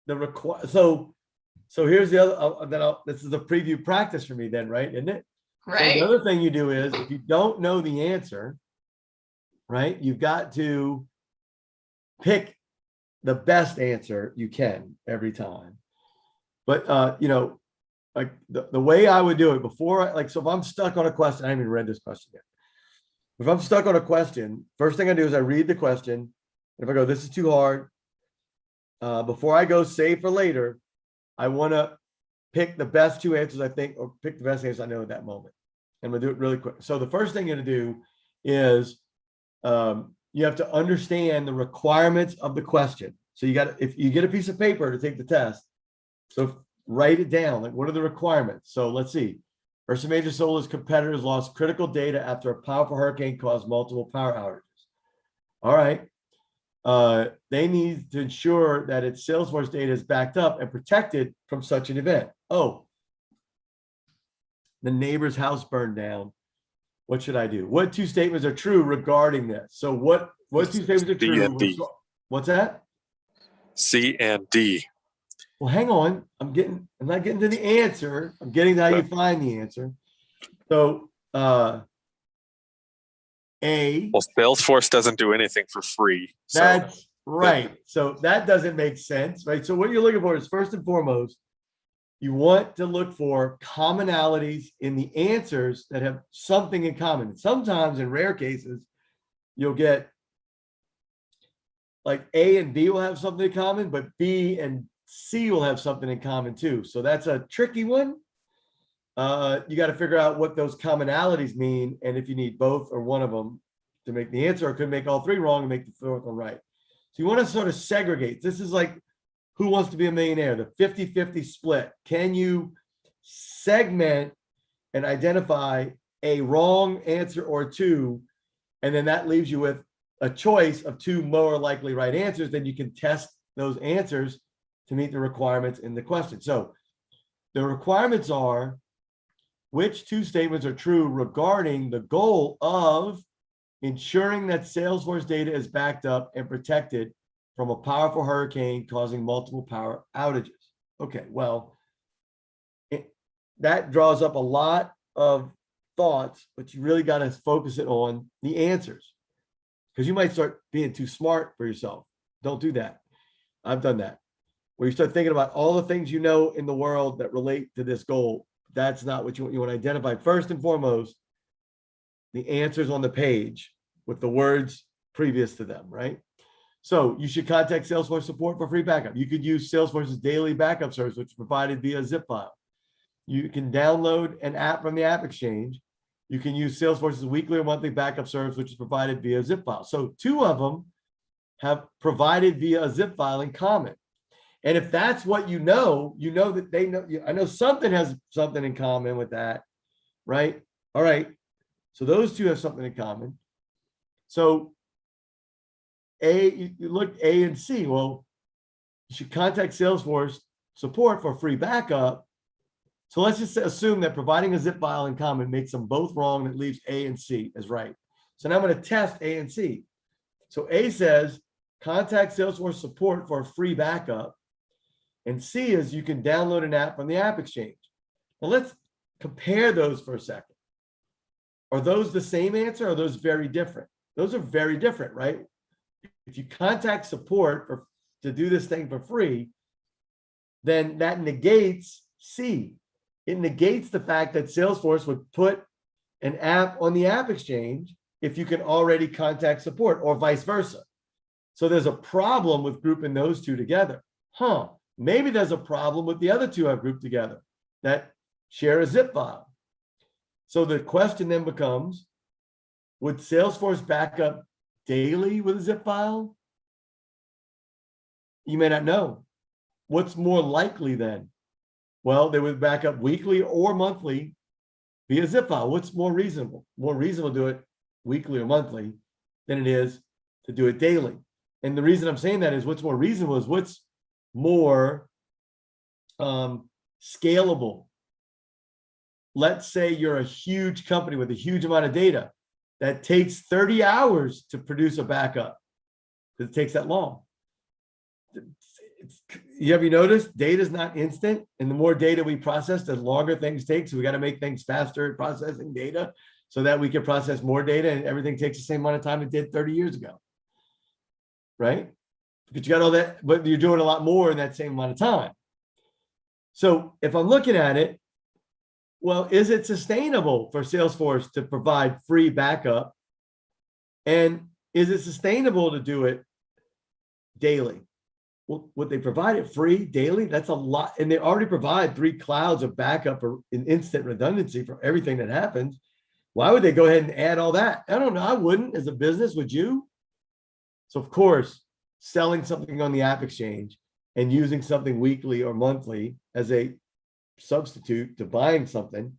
[SPEAKER 1] the require. So here's the other. This is a preview practice for me, then, right? Isn't it?
[SPEAKER 2] Right.
[SPEAKER 1] So the other thing you do is, if you don't know the answer, right, you've got to pick the best answer you can every time. But like the way I would do it before, so if I'm stuck on a question, I haven't even read this question yet. If I'm stuck on a question, first thing I do is I read the question. If I go, this is too hard, before I go save for later, I want to pick the best two answers I think, or pick the best answers I know at that moment. And I'm gonna do it really quick. So the first thing you're gonna do is you have to understand the requirements of the question. So if you get a piece of paper to take the test, So write it down. Like, what are the requirements? So let's see. Ursa Major Solar's competitors lost critical data after a powerful hurricane caused multiple power outages. All right. They need to ensure that its Salesforce data is backed up and protected from such an event. Oh, the neighbor's house burned down. What should I do? What two statements are true regarding this? So what two statements are
[SPEAKER 3] C and D.
[SPEAKER 1] true? What's that?
[SPEAKER 3] C and D.
[SPEAKER 1] Well, hang on. I'm not getting to the answer. I'm getting to how you find the answer. So A.
[SPEAKER 3] Well, Salesforce doesn't do anything for free. So
[SPEAKER 1] That's right. So that doesn't make sense, right? So what you're looking for is, first and foremost, you want to look for commonalities in the answers that have something in common. Sometimes, in rare cases, you'll get like A and B will have something in common, but B and C will have something in common too. So that's a tricky one. You got to figure out what those commonalities mean, and if you need both or one of them to make the answer, or could make all three wrong and make the fourth one right. So you want to sort of segregate. This is like Who Wants to Be a Millionaire, the 50-50 split. Can you segment and identify a wrong answer or two, and then that leaves you with a choice of two more likely right answers? Then you can test those answers to meet the requirements in the question. So the requirements are, which two statements are true regarding the goal of ensuring that Salesforce data is backed up and protected from a powerful hurricane causing multiple power outages? Okay, well, that draws up a lot of thoughts, but you really got to focus it on the answers, because you might start being too smart for yourself. Don't do that. I've done that. Where you start thinking about all the things you know in the world that relate to this goal. That's not what you want. You want to identify, first and foremost, the answers on the page with the words previous to them, right? So you should contact Salesforce support for free backup. You could use Salesforce's daily backup service, which is provided via zip file. You can download an app from the App Exchange. You can use Salesforce's weekly or monthly backup service, which is provided via zip file. So two of them have provided via a zip file in common. And if that's what you know that they know. I know something has something in common with that, right? All right. So those two have something in common. So you look A and C. Well, you should contact Salesforce support for free backup. So let's just assume that providing a zip file in common makes them both wrong. And it leaves A and C as right. So now I'm going to test A and C. So A says contact Salesforce support for a free backup. And C is you can download an app from the App Exchange. Now let's compare those for a second. Are those the same answer? Or are those very different? Those are very different, right? If you contact support to do this thing for free, then that negates C. It negates the fact that Salesforce would put an app on the App Exchange if you can already contact support, or vice versa. So there's a problem with grouping those two together. Maybe there's a problem with the other two I've grouped together that share a zip file. So the question then becomes, would Salesforce back up daily with a zip file? You may not know. What's more likely then? Well, they would back up weekly or monthly via zip file. What's more reasonable? More reasonable to do it weekly or monthly than it is to do it daily. And the reason I'm saying that is what's more reasonable is what's more scalable. Let's say you're a huge company with a huge amount of data that takes 30 hours to produce a backup, because it takes that long. Have you noticed data is not instant, and the more data we process, the longer things take. So we got to make things faster at processing data so that we can process more data, and everything takes the same amount of time it did 30 years ago, right? Because you got all that, but you're doing a lot more in that same amount of time. So if I'm looking at it, well, is it sustainable for Salesforce to provide free backup? And is it sustainable to do it daily? Well, would they provide it free daily? That's a lot. And they already provide 3 clouds of backup for an instant redundancy for everything that happens. Why would they go ahead and add all that? I don't know. I wouldn't as a business, would you? So of course, selling something on the App Exchange and using something weekly or monthly as a substitute to buying something,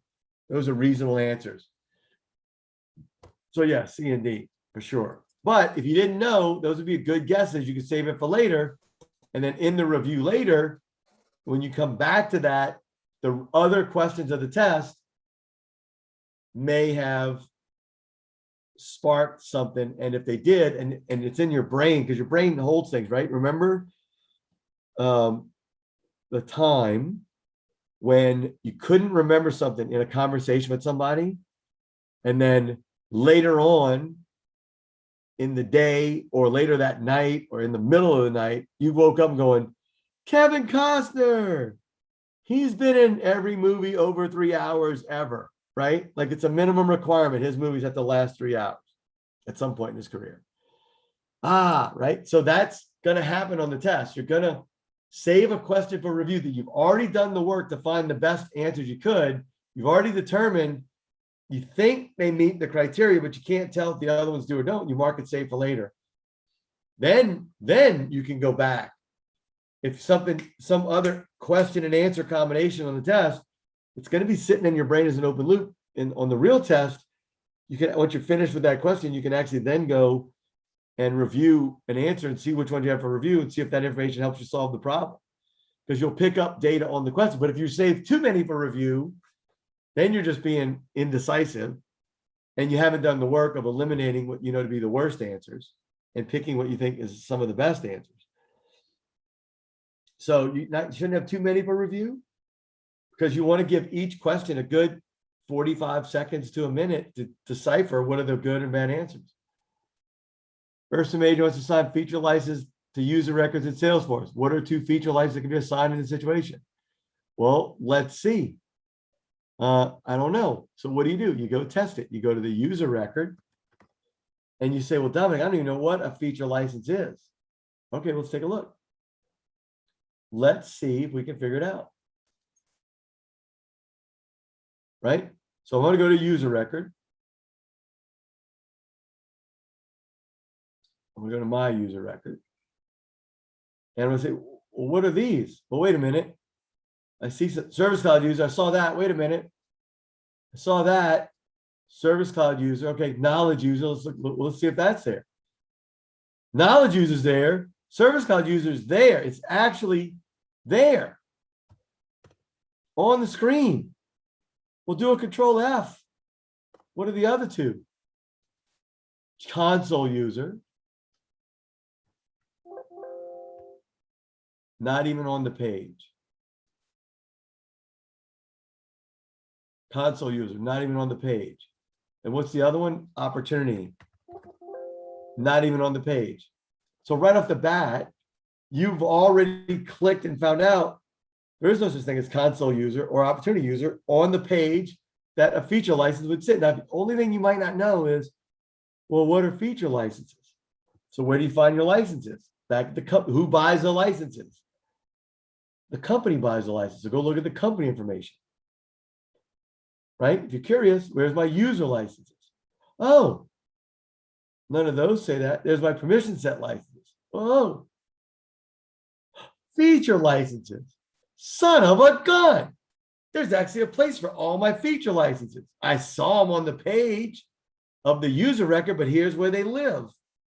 [SPEAKER 1] those are reasonable answers. So yeah, C and D for sure. But if you didn't know, those would be good guesses. You could save it for later. And then in the review later, when you come back to that, the other questions of the test may have sparked something. And if they did, and it's in your brain, because your brain holds things, right? Remember the time when you couldn't remember something in a conversation with somebody, and then later on in the day or later that night or in the middle of the night, you woke up going, Kevin Costner, he's been in every movie over 3 hours ever, right? Like it's a minimum requirement. His movies have to last 3 hours at some point in his career. Right. So that's going to happen on the test. You're going to save a question for review that you've already done the work to find the best answers you could. You've already determined you think they meet the criteria, but you can't tell if the other ones do or don't. You mark it save for later. Then you can go back. If some other question and answer combination on the test, it's going to be sitting in your brain as an open loop. And on the real test, you can, once you're finished with that question, you can actually then go and review an answer and see which one you have for review and see if that information helps you solve the problem. Because you'll pick up data on the question. But if you save too many for review, then you're just being indecisive and you haven't done the work of eliminating what you know to be the worst answers and picking what you think is some of the best answers. So you shouldn't have too many for review, because you want to give each question a good 45 seconds to a minute to decipher what are the good and bad answers. Person major wants to assign feature license to user records in Salesforce. What are 2 feature licenses that can be assigned in the situation? Well, let's see. I don't know. So what do? You go test it. You go to the user record and you say, well, Dominic, I don't even know what a feature license is. Okay, let's take a look. Let's see if we can figure it out. Right? So I'm going to go to user record. I'm going to go to my user record. And I'm going to say, well, what are these? Well, wait a minute. I see Service Cloud user. I saw that. Wait a minute. I saw that. Service Cloud user. Okay, knowledge user. Let's see if that's there. Knowledge user's there. Service Cloud user's there. It's actually there on the screen. We'll do a Control F. What are the other 2? Console user. Not even on the page. Console user, not even on the page. And what's the other one? Opportunity. Not even on the page. So right off the bat, you've already clicked and found out there is no such thing as console user or opportunity user on the page that a feature license would sit. Now, the only thing you might not know is, well, what are feature licenses? So where do you find your licenses? Back at the company. Who buys the licenses? The company buys the license. So go look at the company information. Right? If you're curious, where's my user licenses? Oh, none of those say that. There's my permission set licenses. Oh, feature licenses. Son of a gun. There's actually a place for all my feature licenses. I saw them on the page of the user record, but here's where they live.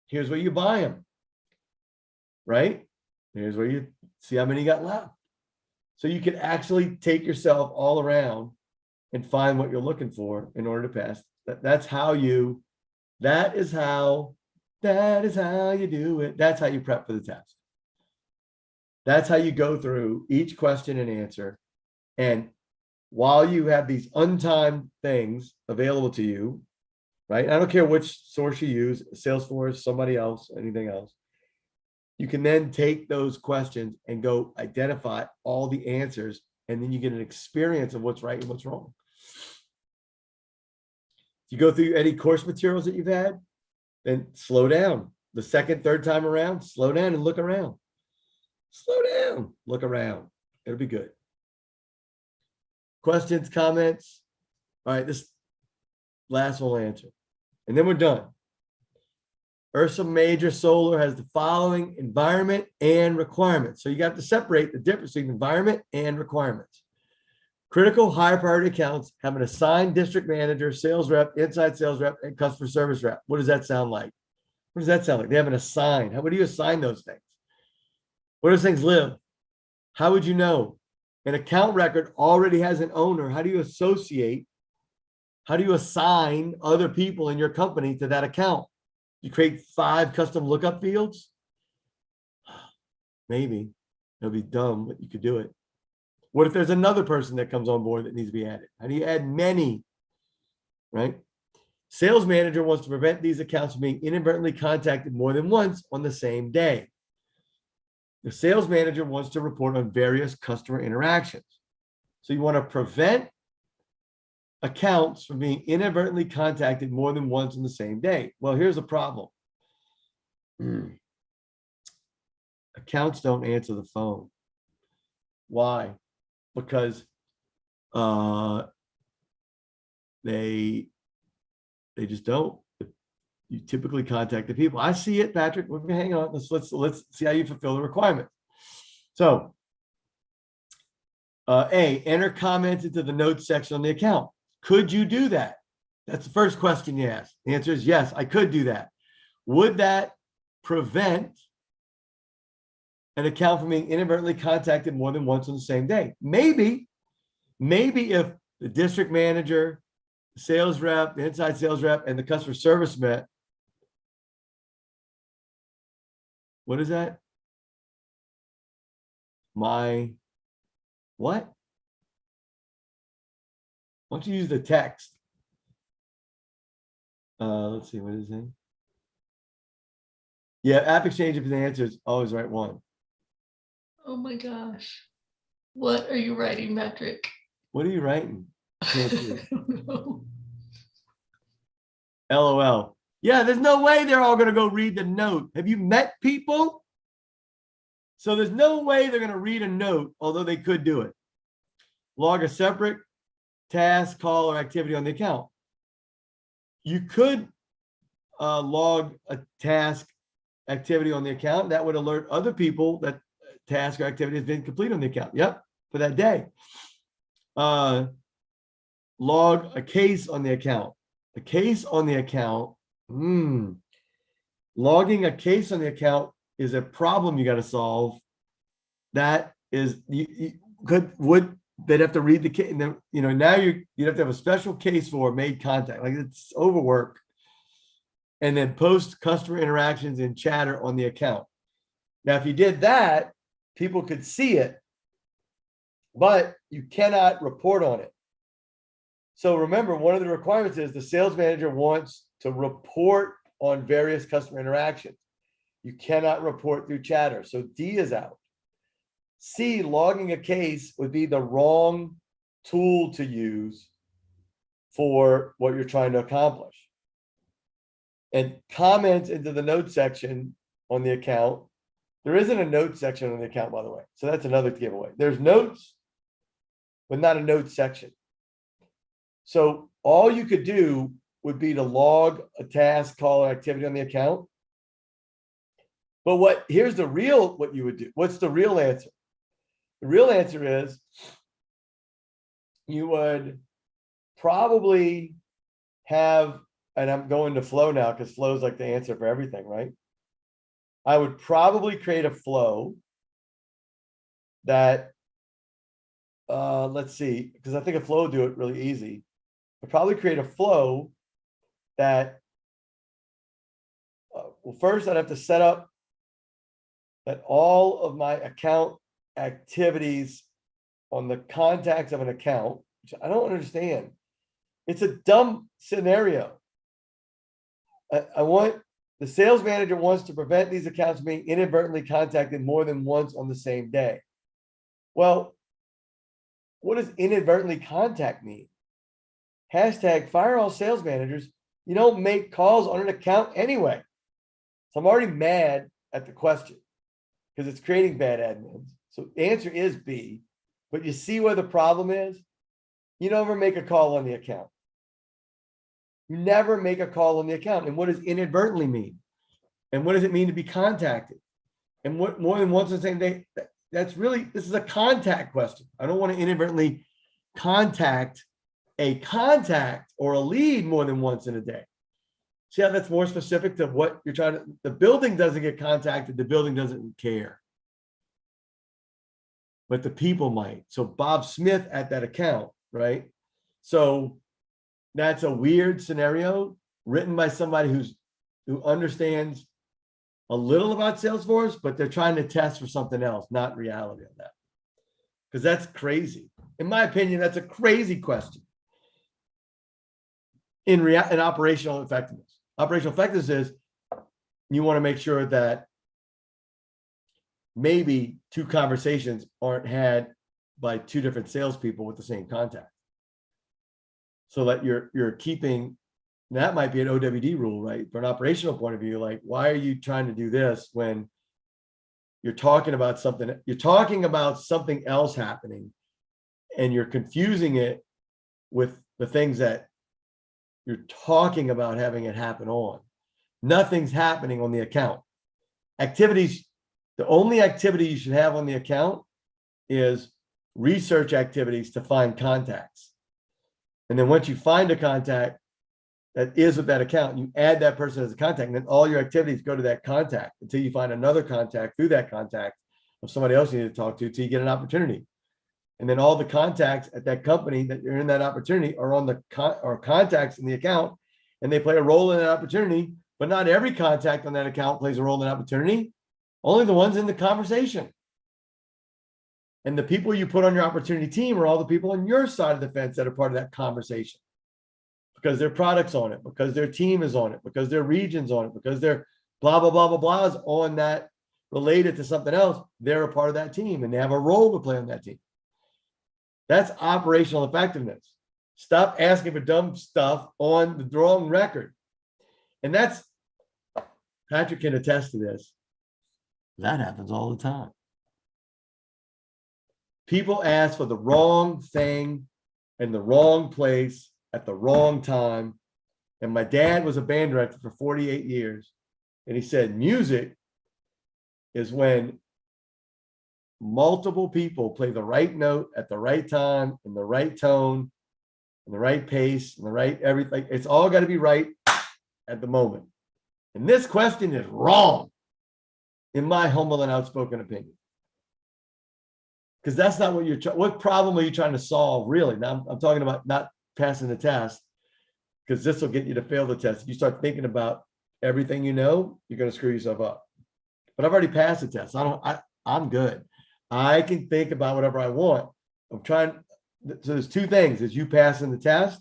[SPEAKER 1] Here's where you buy them. Right? Here's where you see how many you got left. So you can actually take yourself all around and find what you're looking for in order to pass. That is how you do it. That's how you prep for the test. That's how you go through each question and answer. And while you have these untimed things available to you, right? I don't care which source you use, Salesforce, somebody else, anything else. You can then take those questions and go identify all the answers, and then you get an experience of what's right and what's wrong. If you go through any course materials that you've had, then slow down. The second, third time around, slow down and look around. Slow down, look around. It'll be good. Questions, comments? All right, this last one will answer. And then we're done. Ursa Major Solar has the following environment and requirements. So you got to separate the difference between environment and requirements. Critical higher priority accounts have an assigned district manager, sales rep, inside sales rep, and customer service rep. What does that sound like? What does that sound like? They have an assigned. How would you assign those things? Where do those things live? How would you know? An account record already has an owner. How do you associate? How do you assign other people in your company to that account? You create 5 custom lookup fields? Maybe. It'll be dumb, but you could do it. What if there's another person that comes on board that needs to be added? How do you add many? Right? Sales manager wants to prevent these accounts from being inadvertently contacted more than once on the same day. The sales manager wants to report on various customer interactions. So you want to prevent accounts from being inadvertently contacted more than once on the same day. Well, here's a problem. Accounts don't answer the phone. Why? Because they just don't. You typically contact the people. I see it, Patrick. Hang on. Let's see how you fulfill the requirement. So, A, enter comments into the notes section on the account. Could you do that? That's the first question you ask. The answer is yes, I could do that. Would that prevent an account from being inadvertently contacted more than once on the same day? Maybe if the district manager, the sales rep, the inside sales rep, and the customer service rep. What is that? My what? Why don't you use the text? Let's see, what is it? Yeah, app exchange if the answer is always right one.
[SPEAKER 2] Oh my gosh. What are you writing, Patrick?
[SPEAKER 1] What are you writing? I can't see it.
[SPEAKER 2] I don't know.
[SPEAKER 1] LOL. Yeah, there's no way they're all going to go read the note. Have you met people? So there's no way they're going to read a note, although they could do it. Log a separate task, call, or activity on the account. You could log a task activity on the account. That would alert other people that task or activity has been complete on the account. Yep, for that day. Log a case on the account. A case on the account. Logging a case on the account is a problem you got to solve. That is, they'd have to read the case, and then now you'd have to have a special case for made contact. Like, it's overwork. And then post customer interactions in chatter on the account. Now, if you did that, people could see it, but you cannot report on it. So remember, one of the requirements is the sales manager wants to report on various customer interactions. You cannot report through chatter. So D is out. C, logging a case would be the wrong tool to use for what you're trying to accomplish. And comments into the note section on the account. There isn't a note section on the account, by the way. So that's another giveaway. There's notes, but not a note section. So all you could do would be to log a task, call, or activity on the account. But here's the real, what you would do. What's the real answer? The real answer is you would probably have, and I'm going to flow now because flow is like the answer for everything, right? I would probably create a flow that, let's see, because I think a flow would do it really easy. I'd probably create a flow that, well, first I'd have to set up that all of my account activities on the contacts of an account, which I don't understand. It's a dumb scenario. I want the sales manager wants to prevent these accounts being inadvertently contacted more than once on the same day. Well, what does inadvertently contact mean? Hashtag fire all sales managers. You don't make calls on an account anyway. So I'm already mad at the question because it's creating bad admins. So the answer is B, but you see where the problem is? You never make a call on the account. You never make a call on the account. And what does inadvertently mean? And what does it mean to be contacted? And what more than once on the same day? That's really, this is a contact question. I don't want to inadvertently contact a contact or a lead more than once in a day. See how that's more specific to what you're trying to, the building doesn't get contacted, the building doesn't care. But the people might. So Bob Smith at that account, right? So that's a weird scenario written by somebody who understands a little about Salesforce, but they're trying to test for something else, not reality of that. Because that's crazy. In my opinion, that's a crazy question. In operational effectiveness. Operational effectiveness is you want to make sure that maybe two conversations aren't had by two different salespeople with the same contact. So that you're keeping, that might be an OWD rule, right? From an operational point of view, like, why are you trying to do this when you're talking about something else happening and you're confusing it with the things that you're talking about having it happen on. Nothing's happening on the account. Activities, the only activity you should have on the account is research activities to find contacts. And then once you find a contact that is with that account, you add that person as a contact, and then all your activities go to that contact until you find another contact through that contact of somebody else you need to talk to till you get an opportunity. And then all the contacts at that company that you're in that opportunity are on the contacts in the account, and they play a role in that opportunity, but not every contact on that account plays a role in that opportunity. Only the ones in the conversation. And the people you put on your opportunity team are all the people on your side of the fence that are part of that conversation. Because their product's on it, because their team is on it, because their region's on it, because their blah, blah, blah, blah, blah is on that related to something else. They're a part of that team and they have a role to play on that team. That's operational effectiveness. Stop asking for dumb stuff on the wrong record. And that's, Patrick can attest to this. That happens all the time. People ask for the wrong thing in the wrong place at the wrong time. And my dad was a band director for 48 years. And he said, music is when multiple people play the right note at the right time, in the right tone, in the right pace, in the right everything. It's all got to be right at the moment. And this question is wrong, in my humble and outspoken opinion. Because that's not what what problem are you trying to solve, really? Now, I'm talking about not passing the test, because this will get you to fail the test. If you start thinking about everything you know, you're going to screw yourself up. But I've already passed the test. I'm good. I can think about whatever I want. I'm trying. So there's two things: there's you passing the test,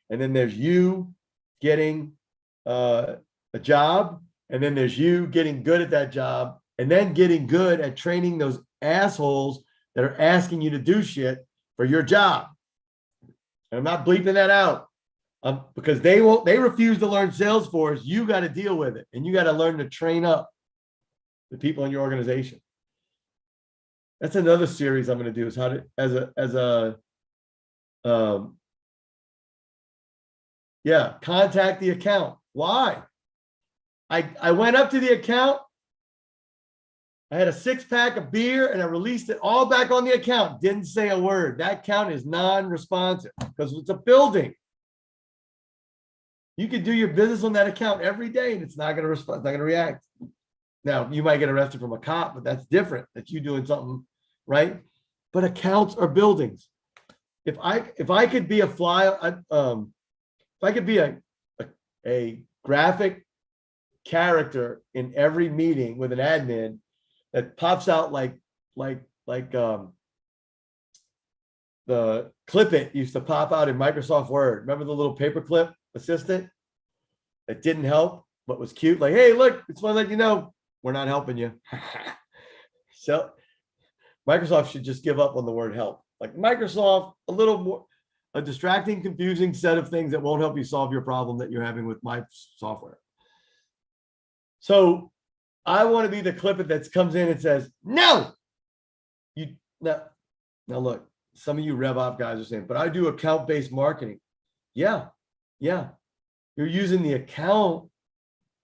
[SPEAKER 1] and then there's you getting a job, and then there's you getting good at that job, and then getting good at training those assholes that are asking you to do shit for your job. And I'm not bleeping that out because they refuse to learn Salesforce. You got to deal with it, and you got to learn to train up the people in your organization. That's another series I'm going to do, is how to, contact the account. Why? I went up to the account. I had a 6-pack of beer and I released it all back on the account. Didn't say a word. That account is non-responsive because it's a building. You could do your business on that account every day and it's not going to respond, it's not going to react. Now, you might get arrested from a cop, but that's different. That's you doing something, right? But accounts are buildings. If I could be if I could be a graphic character in every meeting with an admin that pops out like the clip it used to pop out in Microsoft Word. Remember the little paperclip assistant that didn't help but was cute? Like, hey, look, it's fun to let you know we're not helping you. So Microsoft should just give up on the word help. Like Microsoft, a little more, a distracting, confusing set of things that won't help you solve your problem that you're having with my software. So I want to be the clip that comes in and says, no, now look, some of you RevOps guys are saying, but I do account-based marketing. Yeah. You're using the account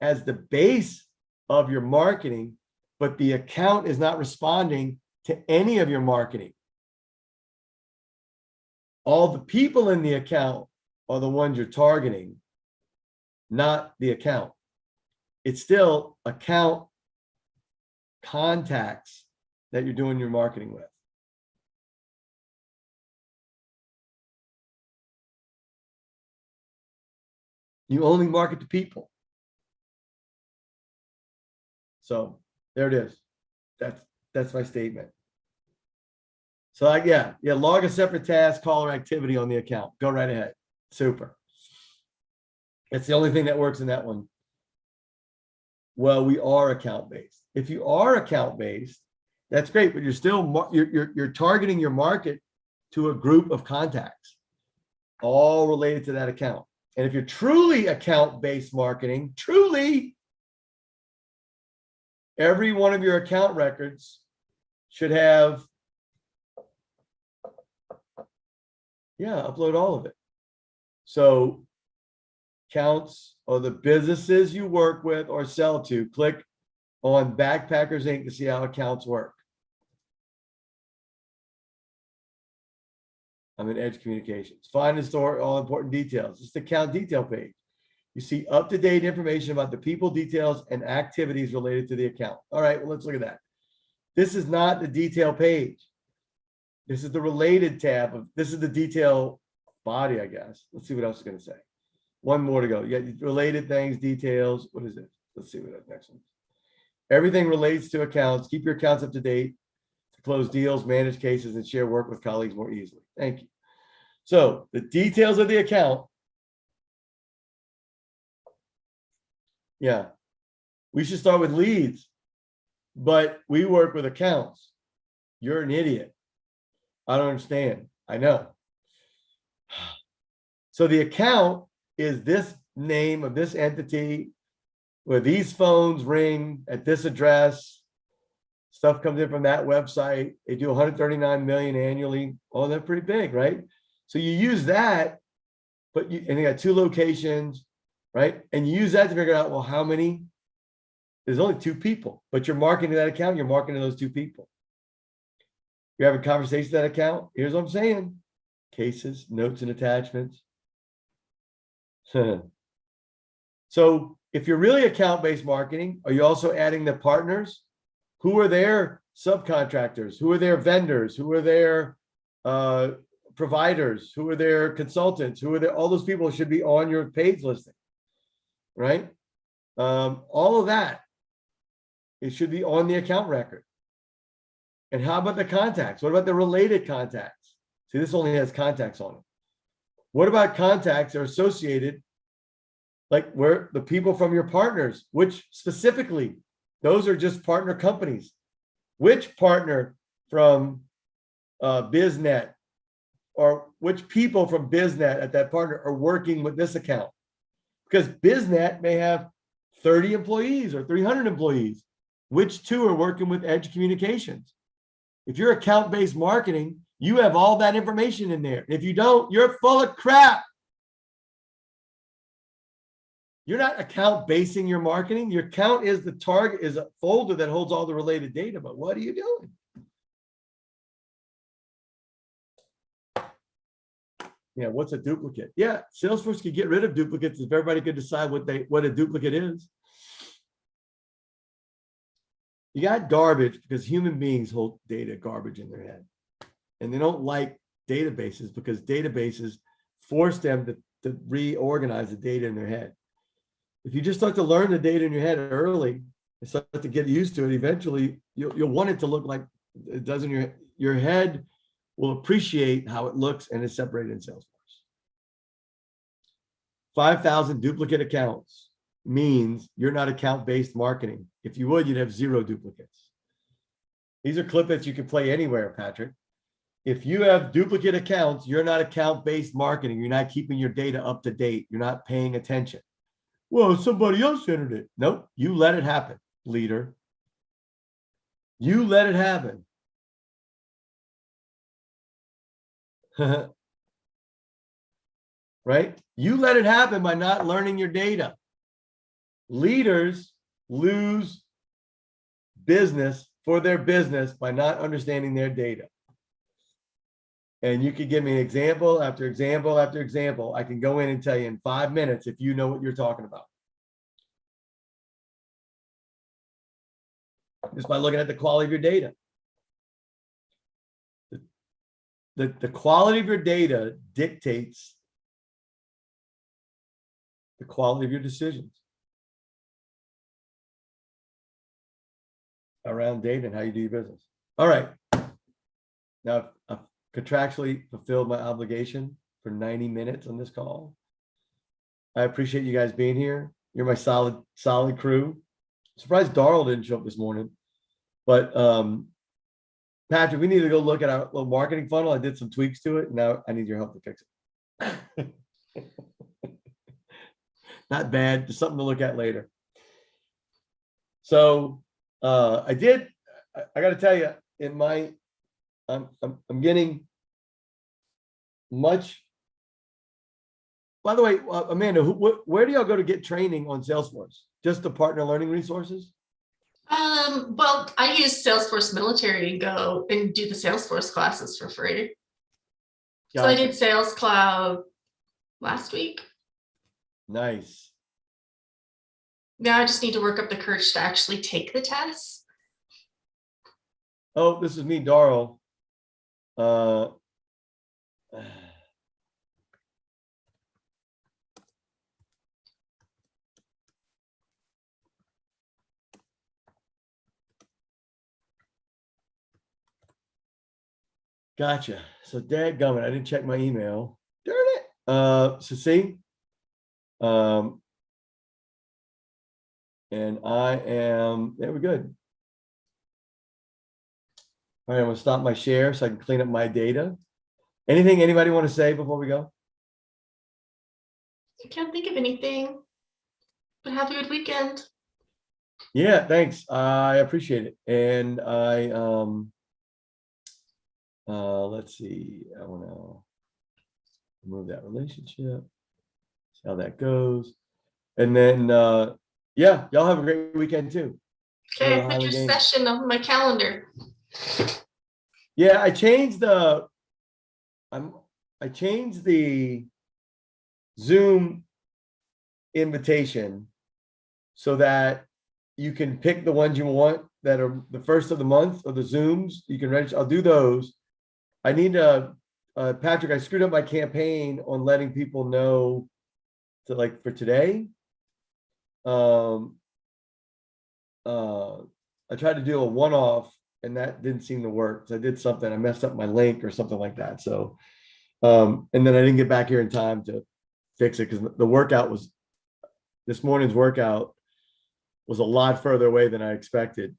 [SPEAKER 1] as the base of your marketing, but the account is not responding to any of your marketing. All the people in the account are the ones you're targeting, not the account. It's still account contacts that you're doing your marketing with. You only market to people. So there it is. That's my statement. So yeah, log a separate task, caller activity on the account. Go right ahead. Super. It's the only thing that works in that one. Well, we are account-based. If you are account-based, that's great, but you're still you're targeting your market to a group of contacts, all related to that account. And if you're truly account-based marketing, truly, every one of your account records should have, upload all of it. So counts or the businesses you work with or sell to, click on Backpackers Inc. to see how accounts work. I'm in Edge Communications. Find and store all important details. It's the account detail page. You see up-to-date information about the people, details, and activities related to the account. All right, well, let's look at that. This is not the detail page. This is the related tab. This is the detail body, I guess. Let's see what else it's going to say. One more to go. You got related things, details. What is it? Let's see what that next one. Everything relates to accounts. Keep your accounts up to date to close deals, manage cases, and share work with colleagues more easily. Thank you. So the details of the account. Yeah, we should start with leads, but we work with accounts. You're an idiot. I don't understand. I know. So the account is this name of this entity where these phones ring at this address. Stuff comes in from that website. They do 139 million annually. Oh, they're pretty big, right? So you use that, and they got 2 locations, right? And you use that to figure out, well, how many? There's only 2 people, but you're marketing that account. You're marketing those 2 people. You're having conversations with that account. Here's what I'm saying. Cases, notes, and attachments. So if you're really account-based marketing, are you also adding the partners? Who are their subcontractors? Who are their vendors? Who are their providers? Who are their consultants? Who are their, all those people should be on your page listing, right? All of that, it should be on the account record. And how about the contacts? What about the related contacts? See, this only has contacts on it. What about contacts that are associated, like where the people from your partners, which specifically, those are just partner companies. Which partner from BizNet or which people from BizNet at that partner are working with this account? Because BizNet may have 30 employees or 300 employees. Which 2 are working with Edge Communications? If you're account-based marketing, you have all that information in there. If you don't, you're full of crap. You're not account basing your marketing. Your account is the target, is a folder that holds all the related data, but what are you doing? Yeah, what's a duplicate? Yeah, Salesforce could get rid of duplicates if everybody could decide what a duplicate is. You got garbage because human beings hold data garbage in their head. And they don't like databases because databases force them to reorganize the data in their head. If you just start to learn the data in your head early and start to get used to it, eventually you'll want it to look like it does in your head will appreciate how it looks and is separated in Salesforce. 5,000 duplicate accounts means you're not account-based marketing. If you would, you'd have 0 duplicates. These are clippets you can play anywhere, Patrick. If you have duplicate accounts, you're not account-based marketing. You're not keeping your data up to date. You're not paying attention. Well, somebody else entered it. Nope, you let it happen, leader. You let it happen. Right? You let it happen by not learning your data. Leaders lose business for their business by not understanding their data. And you could give me example after example after example. I can go in and tell you in 5 minutes if you know what you're talking about. Just by looking at the quality of your data. The quality of your data dictates the quality of your decisions around data and how you do your business. All right. Now, I've contractually fulfilled my obligation for 90 minutes on this call. I appreciate you guys being here. You're my solid crew. Surprised Darrell didn't show up this morning. But Patrick, we need to go look at our little marketing funnel. I did some tweaks to it. Now I need your help to fix it. Not bad, just something to look at later. So I got to tell you, in my, I'm getting much. By the way, Amanda, where do y'all go to get training on Salesforce? Just the partner learning resources?
[SPEAKER 2] Well, I use Salesforce Military and go and do the Salesforce classes for free. So I did Sales Cloud last week.
[SPEAKER 1] Nice.
[SPEAKER 2] Now I just need to work up the courage to actually take the test.
[SPEAKER 1] Oh, this is me, Darrell. Gotcha. So dadgummit, I didn't check my email. Darn it. So see, and I am, there we good. All right, I'm gonna stop my share so I can clean up my data. Anything anybody want to say before we go?
[SPEAKER 2] I can't think of anything, but have a good weekend.
[SPEAKER 1] Yeah, thanks. I appreciate it. And I, let's see, I want to remove that relationship, see how that goes. And then, yeah, y'all have a great weekend too.
[SPEAKER 2] Okay, I put your session on my calendar.
[SPEAKER 1] Yeah, I changed the Zoom invitation so that you can pick the ones you want that are the first of the month or the Zooms. You can register. I'll do those. I need to, Patrick, I screwed up my campaign on letting people know to, like, for today. I tried to do a one-off and that didn't seem to work. So I did something, I messed up my link or something like that. So, and then I didn't get back here in time to fix it because the workout was, this morning's workout was a lot further away than I expected.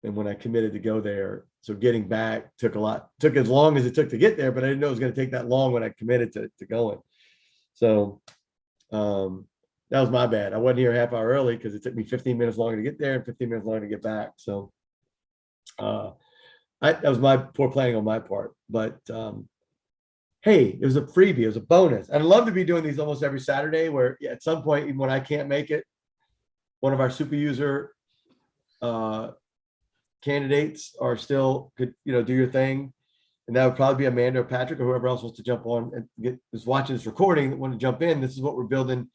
[SPEAKER 1] And when I committed to go there, so getting back took as long as it took to get there, but I didn't know it was going to take that long when I committed to going. So that was my bad. I wasn't here a half hour early because it took me 15 minutes longer to get there and 15 minutes longer to get back. So that was my poor planning on my part. But hey, it was a freebie, it was a bonus. I'd love to be doing these almost every Saturday where at some point, even when I can't make it, one of our SuperUser candidates are still could, do your thing. And that would probably be Amanda or Patrick or whoever else wants to jump on and is watching this recording that want to jump in. This is what we're building,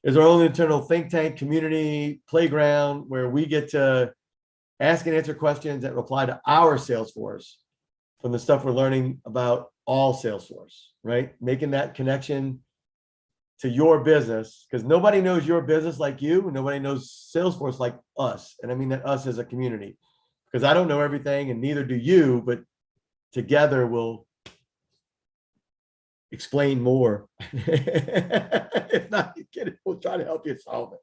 [SPEAKER 1] is our own internal think tank community playground where we get to ask and answer questions that apply to our Salesforce from the stuff we're learning about all Salesforce, right? Making that connection to your business, because nobody knows your business like you, and nobody knows Salesforce like us. And I mean that us as a community, because I don't know everything and neither do you, but together we'll explain more. If not, you get it, we'll try to help you solve it.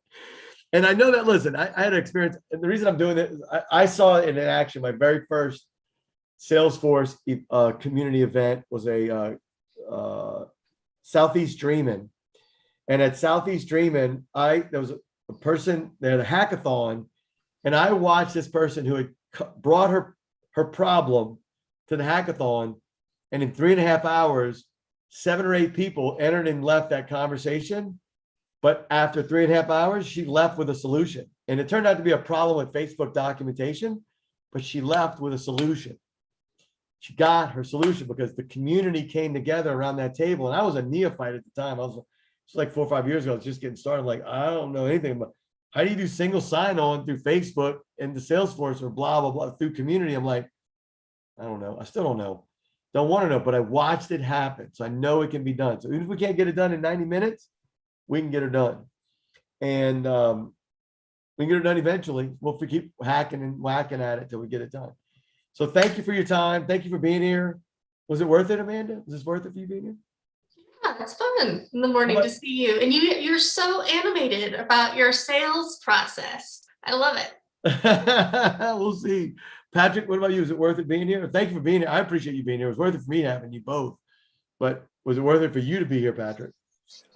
[SPEAKER 1] And I know that, listen, I had an experience, and the reason I'm doing it is I saw it in action. My very first Salesforce community event was a Southeast Dreamin'. And at Southeast Dreamin', there was a person there, the hackathon, and I watched this person who had brought her problem to the hackathon, and in 3.5 hours, 7 or 8 people entered and left that conversation. But after 3.5 hours, she left with a solution. And it turned out to be a problem with Facebook documentation, but she left with a solution. She got her solution because the community came together around that table. And I was a neophyte at the time. It's like 4 or 5 years ago. I was just getting started. Like, I don't know anything about how do you do single sign-on through Facebook and the Salesforce or blah, blah, blah through community. I'm like, I don't know. I still don't know. Don't want to know, but I watched it happen. So I know it can be done. So even if we can't get it done in 90 minutes, we can get it done. And we can get it done eventually. We'll keep hacking and whacking at it till we get it done. So thank you for your time. Thank you for being here. Was it worth it, Amanda? Was this worth it for you being here?
[SPEAKER 2] Yeah, it's fun in the morning to see you. And you're so animated about your sales process. I love it.
[SPEAKER 1] We'll see. Patrick, what about you? Is it worth it being here? Thank you for being here. I appreciate you being here. It was worth it for me having you both. But was it worth it for you to be here, Patrick?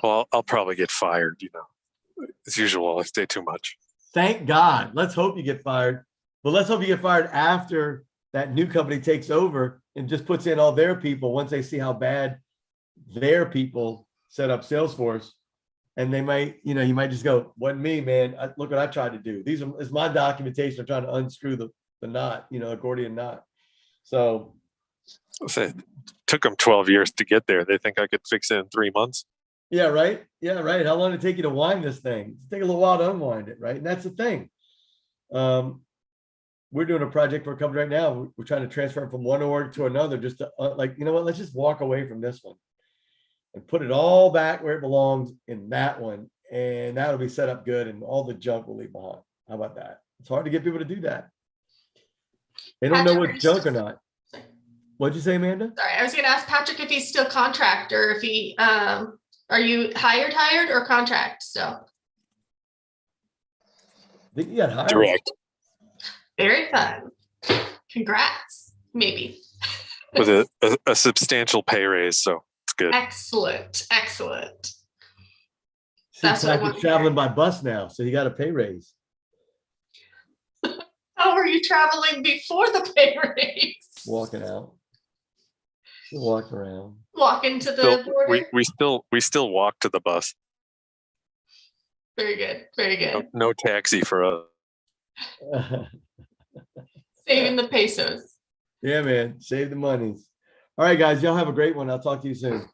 [SPEAKER 3] Well, I'll probably get fired, you know. As usual, I stay too much.
[SPEAKER 1] Thank God. Let's hope you get fired. But let's hope you get fired after that new company takes over and just puts in all their people once they see how bad their people set up Salesforce. And they might, you know, you might just go, wasn't me, man. Look what I tried to do. Is my documentation. I'm trying to unscrew the knot, you know, accordion knot. So
[SPEAKER 3] It took them 12 years to get there. They think I could fix it in 3 months.
[SPEAKER 1] yeah, right. Yeah, right. How long did it take you to wind this thing? It's take a little while to unwind it, right? And that's the thing. We're doing a project for a company right now. We're trying to transfer it from one org to another just to like, you know what, let's just walk away from this one and put it all back where it belongs in that one. And that'll be set up good and all the junk will leave behind. How about that? It's hard to get people to do that. They don't know what's junk or not. What'd you say, Amanda?
[SPEAKER 2] Sorry, I was going to ask Patrick if he's still contract or if he, are you hired or contract still?
[SPEAKER 1] I think you got hired.
[SPEAKER 3] Direct.
[SPEAKER 2] Very fun. Congrats, maybe.
[SPEAKER 3] With a substantial pay raise, so it's good.
[SPEAKER 2] Excellent, excellent.
[SPEAKER 1] See,
[SPEAKER 2] That's what I
[SPEAKER 1] Patrick's
[SPEAKER 2] want.
[SPEAKER 1] traveling by bus now, so you got a pay raise.
[SPEAKER 2] How were you traveling before the pay raise?
[SPEAKER 1] Walking out. Walk around.
[SPEAKER 2] Walking to the
[SPEAKER 3] Still,
[SPEAKER 2] border.
[SPEAKER 3] we still walk to the bus.
[SPEAKER 2] Very good, very good.
[SPEAKER 3] No taxi for us.
[SPEAKER 2] Saving the pesos.
[SPEAKER 1] Yeah, man. Save the monies. All right, guys. Y'all have a great one. I'll talk to you soon.